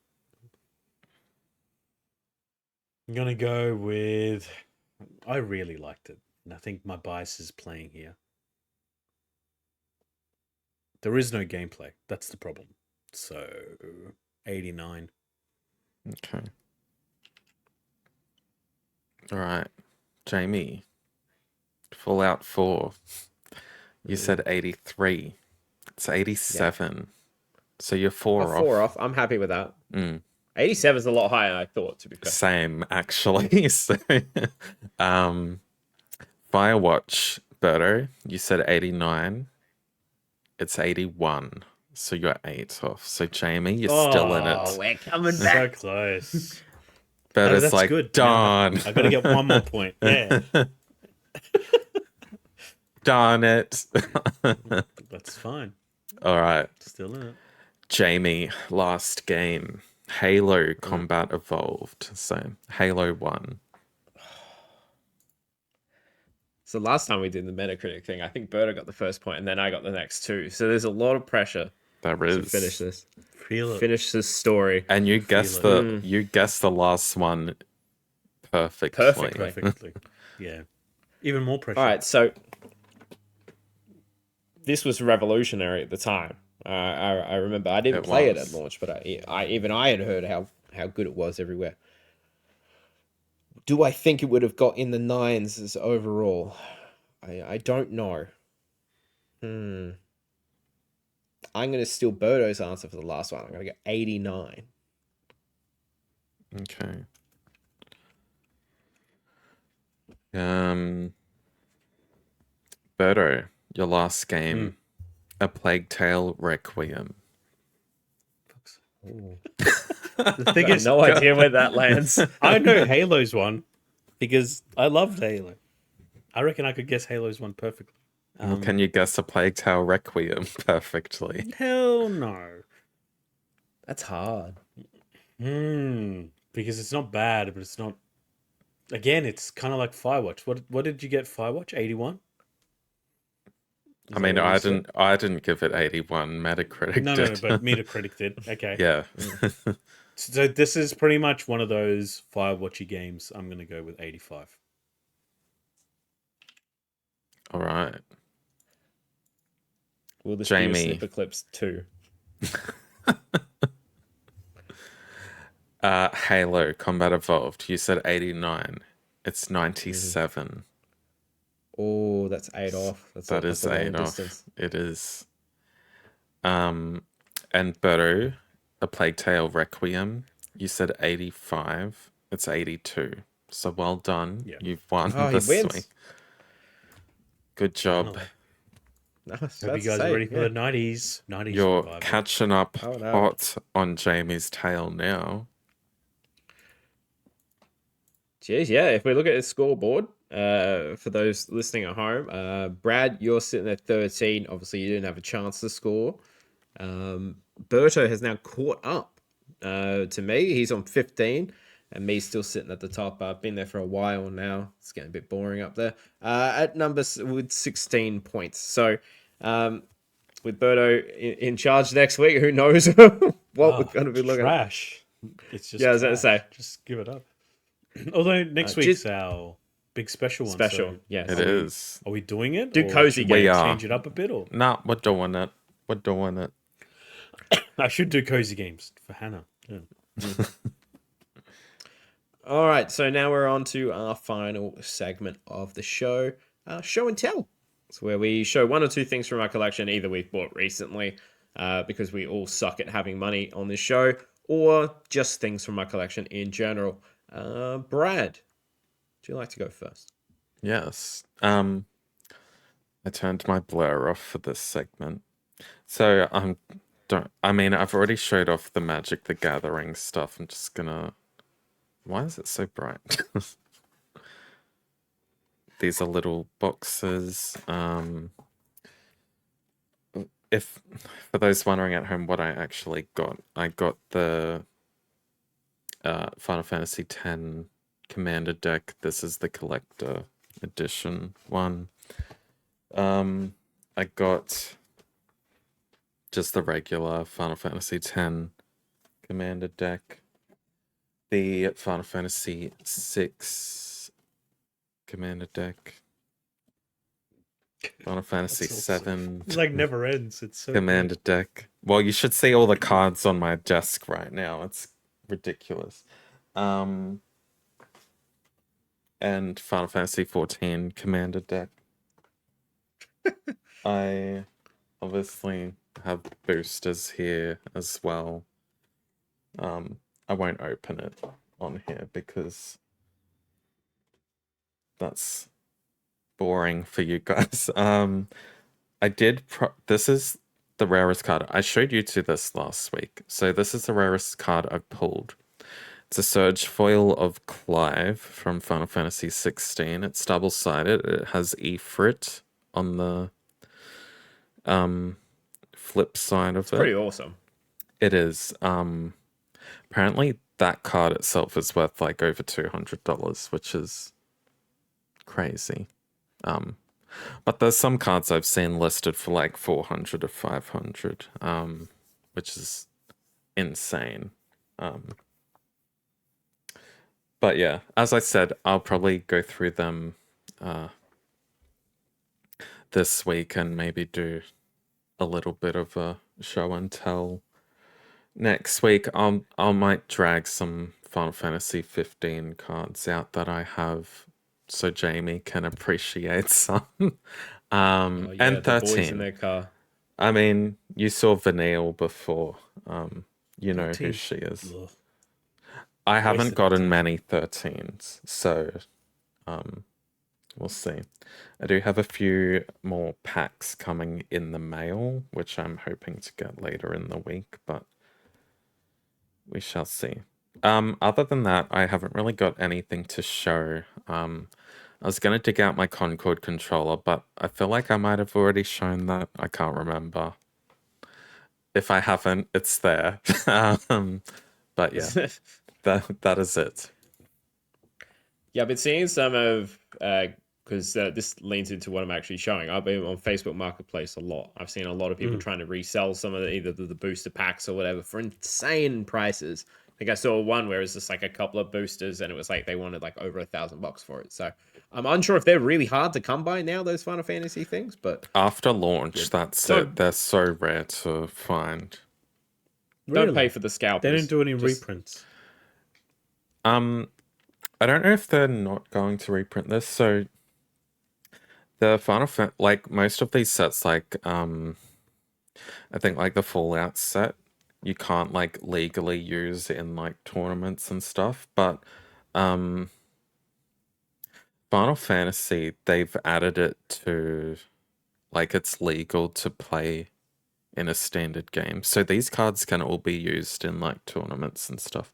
I'm gonna go with. I really liked it, and I think my bias is playing here. There is no gameplay. That's the problem. So, 89. Okay. All right. Jamie, Fallout 4. You said 83. It's 87. So you're 4 off. 4 off. I'm happy with that. 87 is a lot higher than I thought, to be fair. Same, actually. So, Firewatch, Berto, you said 89. It's 81. So you're 8 off. So Jamie, you're still in it. Oh, we're coming So back. close. Berto's That's like, good. darn. I gotta get one more point. Yeah. Darn it. That's fine. All right. Still in it. Jamie, last game. Halo Combat Evolved. So Halo 1. So last time we did the Metacritic thing, I think Berta got the first point, and then I got the next 2. So there's a lot of pressure There to is. finish this. Feel it. Finish this story. And you guessed the last one perfectly. Perfectly. Yeah. Even more pressure. All right, so this was revolutionary at the time. I remember I didn't play it at launch, but I had heard how good it was everywhere. Do I think it would have got in the 9s as overall? I don't know. I'm going to steal Birdo's answer for the last one. I'm going to go 89. Okay. Berto, your last game. A Plague Tale Requiem. The thing I have is, no idea where that lands. I know Halo's one because I loved Halo. I reckon I could guess Halo's one perfectly. Can you guess A Plague Tale Requiem perfectly? Hell no. That's hard. Because it's not bad, but it's not. Again, it's kind of like Firewatch. What did you get? Firewatch 81. I mean, I didn't give it 81. Metacritic No, did. but Metacritic did. Okay. Yeah. So this is pretty much one of those Firewatchy games. I'm going to go with 85. All right. Will this Jamie. be a Snipper Clips 2? Halo Combat Evolved. You said 89. It's 97. Oh, that's 8 off. That's That that's is a long 8 off. distance. It is. And Berto, A Plague Tale Requiem, you said 85. It's 82. So well done. Yeah. You've won Oh, he this wins. week. Good job. Finally. No, I was Hope about you to guys say, are ready for yeah. the 90s. 90s You're revival. catching up Oh, no. hot on Jamie's tail now. Jeez, yeah. If we look at the scoreboard, for those listening at home, Brad, you're sitting at 13. Obviously, you didn't have a chance to score. Berto has now caught up to me. He's on 15, and me still sitting at the top. I've been there for a while now. It's getting a bit boring up there. At numbers with 16 points. So, with Berto in charge next week, who knows what we're going to be looking at. Trash. It's just Yeah, I was going to trash. say. Just give it up. Although next week's just- our big special one. Special, So yes. It is. are we doing it? Do or cozy should games. we We are. change it up a bit? Or Nah, we're doing it. We're doing it. I should do cozy games for Hannah. Yeah. All right, so now we're on to our final segment of the show, show and tell. It's where we show one or two things from our collection, either we've bought recently, because we all suck at having money on this show, or just things from our collection in general. Brad, would you like to go first? Yes. I turned my blur off for this segment. So I've already showed off the Magic the Gathering stuff. I'm just gonna. Why is it so bright? These are little boxes. If for those wondering at home what I actually got, I got the Final Fantasy X Commander deck. This is the collector edition one. I got just the regular Final Fantasy X Commander deck. The Final Fantasy VI Commander deck. Final Fantasy That's also- VII It's like never ends. It's so Commander deck. Well, you should see all the cards on my desk right now. It's ridiculous. And Final Fantasy XIV Commander deck. I obviously have boosters here as well. I won't open it on here because that's boring for you guys. I did. This is the rarest card. I showed you to this last week. So this is the rarest card I've pulled. It's a Surge Foil of Clive from Final Fantasy 16. It's double-sided. It has Ifrit on the flip side of it. Pretty awesome. It is. Apparently that card itself is worth like over $200, which is crazy. But there's some cards I've seen listed for like 400 or 500, which is insane. But yeah, as I said, I'll probably go through them this week and maybe do a little bit of a show and tell next week. I might drag some Final Fantasy 15 cards out that I have so Jamie can appreciate some. Oh, yeah, And the boys in 13. their car. I mean, you saw Vanille before. You know who 13. she is. Ugh. I haven't Wasted gotten many 13s, so we'll see. I do have a few more packs coming in the mail, which I'm hoping to get later in the week, but we shall see. Other than that, I haven't really got anything to show. I was going to dig out my Concord controller, but I feel like I might have already shown that. I can't remember. If I haven't, it's there. But yeah, that is it. Yeah, I've been seeing some of because this leans into what I'm actually showing. I've been on Facebook Marketplace a lot. I've seen a lot of people trying to resell some of either the booster packs or whatever for insane prices. I think I saw one where it was just like a couple of boosters, and it was like they wanted like over $1,000 for it. So I'm unsure if they're really hard to come by now, those Final Fantasy things. But After launch, that's So- it. They're so rare to find. don't Really? pay for the scalpers. They didn't do any Just- reprints. I don't know if they're not going to reprint this. So The like most of these sets, like I think like the Fallout set, you can't like legally use in like tournaments and stuff, but um Final Fantasy, they've added it to like it's legal to play in a standard game. So these cards can all be used in like tournaments and stuff,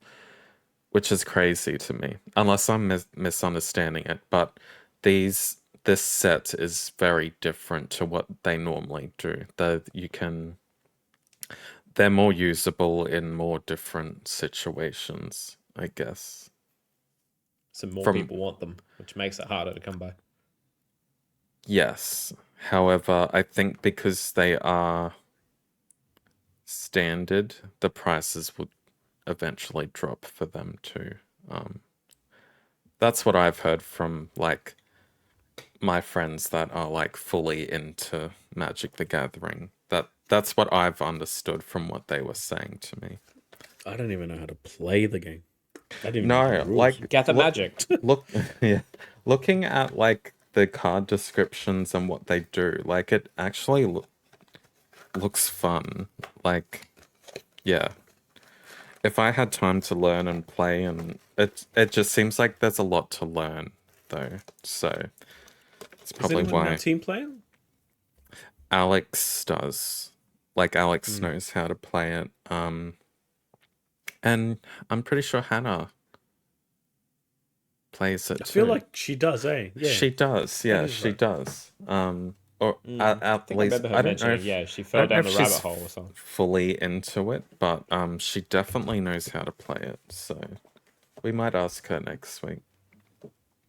which is crazy to me, unless I'm misunderstanding it. But this set is very different to what they normally do. They're more usable in more different situations, I guess. So more From people want them, which makes it harder to come by. Yes. However, I think because they are standard, the prices would eventually drop for them too. That's what I've heard from like my friends that are like fully into Magic the Gathering. That's what I've understood from what they were saying to me. I don't even know how to play the game. I didn't even know No, the rules. like Gather magic. look, yeah, looking at like the card descriptions and what they do, like it actually looks fun. Like, yeah, if I had time to learn and play, and it just seems like there's a lot to learn though. So it's Is probably anyone in our why team playing? Alex does. Like Alex Hmm. knows how to play it. And I'm pretty sure Hannah plays it I feel too. like she does, eh? Yeah, She does, that yeah, is she right. does. Or I at think I least remember her I don't know mentioning, if yeah, she I fell don't know down if the she's rabbit hole or something. fully into it, but she definitely knows how to play it. So we might ask her next week.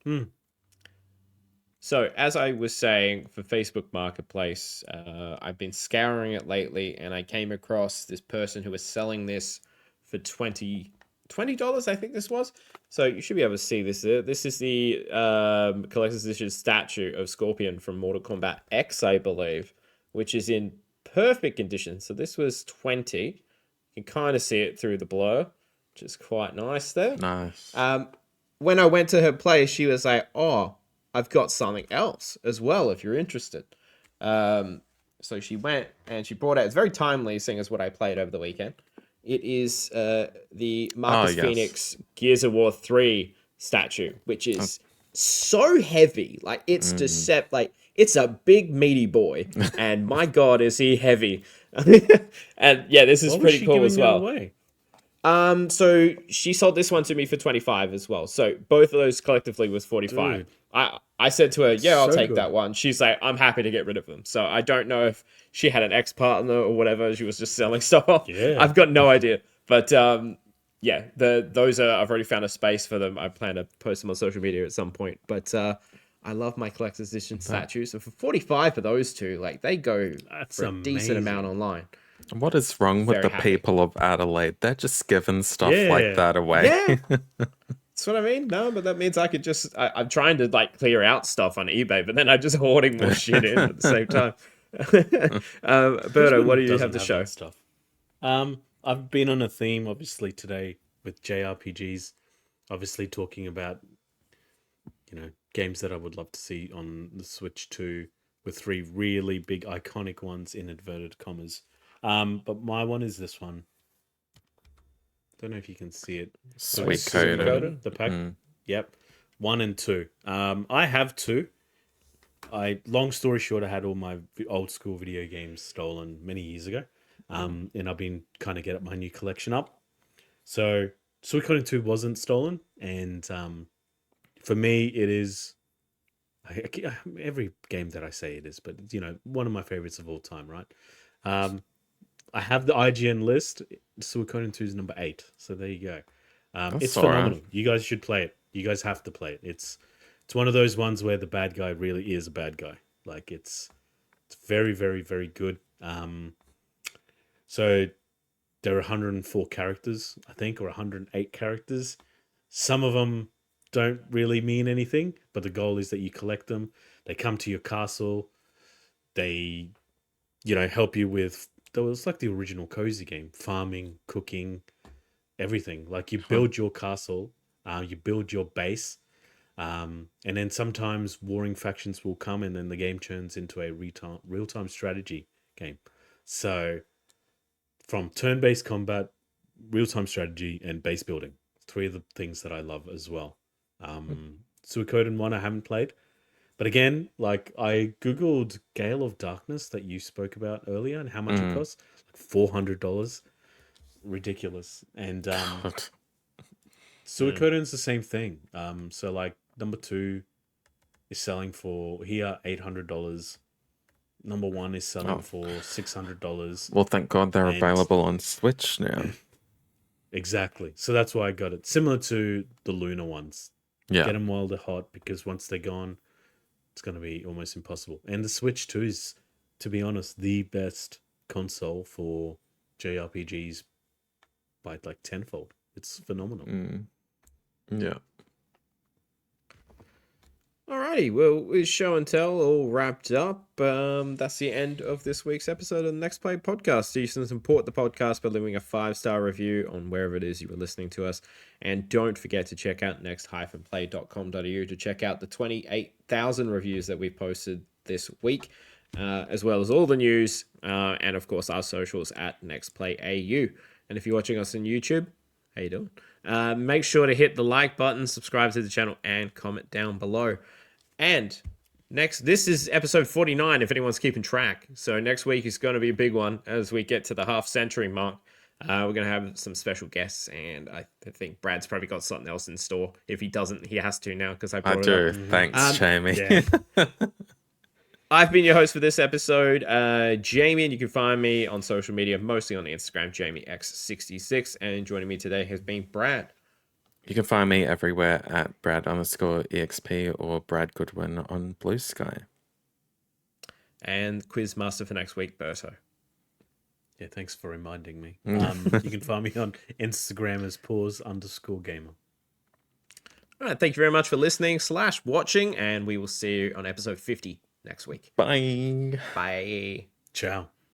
Hmm. So, as I was saying, for Facebook Marketplace, I've been scouring it lately, and I came across this person who was selling this for $20. I think this was. So you should be able to see this. This is the collector's edition statue of Scorpion from Mortal Kombat X, I believe, which is in perfect condition. So this was 20. You can kind of see it through the blur, which is quite nice there. Nice. When I went to her place, she was like, "Oh, I've got something else as well if you're interested." Um, so she went and she brought out. It's very timely, seeing as what I played over the weekend. It is the Oh Marcus yes. Phoenix Gears of War 3 statue, which Uh, is so heavy. Like it's mm. decept. Like it's a big meaty boy, and my God, is he heavy! And yeah, this is Why was pretty she cool giving as that well. away? So she sold this one to me for 25 as well. So both of those collectively was 45. Dude, I said to her, that's "Yeah, I'll so take good. that one." She's like, "I'm happy to get rid of them." So I don't know if she had an ex-partner or whatever. She was just selling stuff off. Yeah. I've got no idea. But yeah, those are I've already found a space for them. I plan to post them on social media at some point. But I love my collector's edition That statues. So for 45 for those two, like they go That's for a decent amount amazing. online. what is wrong with Very the happy. people of Adelaide? They're just giving stuff like Yeah. that away. Yeah. That's what I mean. No, but that means I could just. I'm trying to like clear out stuff on eBay, but then I'm just hoarding more shit in at the same time. Whose Berto, what do one you have doesn't to have show? that stuff? I've been on a theme, obviously, today with JRPGs. Obviously, talking about games that I would love to see on the Switch 2 with three really big iconic ones in inverted commas. But my one is this one. Don't know if you can see it. Sweet Suikoden? Coden. The pack. Mm. Yep. 1 and 2. I have 2. Long story short, I had all my old school video games stolen many years ago. And I've been kind of getting my new collection up. So Suikoden 2 wasn't stolen, and for me, it is. Every game that I say it is, but one of my favorites of all time, right? Um, I have the IGN list. Suikoden 2 is number 8. So there you go. That's It's alright. phenomenal. You guys should play it. You guys have to play it. It's one of those ones where the bad guy really is a bad guy. Like it's very, very, very good. So there are 104 characters, I think, or 108 characters. Some of them don't really mean anything, but the goal is that you collect them. They come to your castle. They, help you with. That was like the original cozy game: farming, cooking, everything. Like you Huh. build your castle, you build your base, And then sometimes warring factions will come and then the game turns into a real-time strategy game. So from turn-based combat, real-time strategy, and base building. 3 of the things that I love as well. Suikoden 1 I haven't played. But again, like I Googled Gale of Darkness that you spoke about earlier and how much it costs. Like $400. Ridiculous. And God. Suikoden's the same thing. So like number 2 is selling for here $800. Number 1 is selling for $600. Well, thank God they're And- available on Switch now. Exactly. So that's why I got it. Similar to the Luna ones. Yeah. Get them while they're hot because once they're gone, it's going to be almost impossible. And the Switch 2 is, to be honest, the best console for JRPGs by like tenfold. It's phenomenal. Yeah. Alrighty, well, with show and tell all wrapped up, that's the end of this week's episode of the Next Play podcast. You can support the podcast by leaving a 5-star review on wherever it is you were listening to us. And don't forget to check out next-play.com.au to check out the 28,000 reviews that we've posted this week, as well as all the news, and of course our socials at NextPlayAU. And if you're watching us on YouTube, how you doing? Make sure to hit the like button, subscribe to the channel, and comment down below. And this is episode 49, if anyone's keeping track. So next week is going to be a big one as we get to the half-century mark. We're going to have some special guests, and I think Brad's probably got something else in store. If he doesn't, he has to now because I brought it up. Thanks, Jamie. Yeah. I've been your host for this episode, Jamie, and you can find me on social media, mostly on Instagram, JamieX66, and joining me today has been Brad. You can find me everywhere at Brad_EXP or Brad Goodwin on Blue Sky. And Quizmaster for next week, Berto. Yeah, thanks for reminding me. You can find me on Instagram as pause_gamer. All right, thank you very much for listening / watching, and we will see you on episode 50 next week. Bye. Bye. Ciao.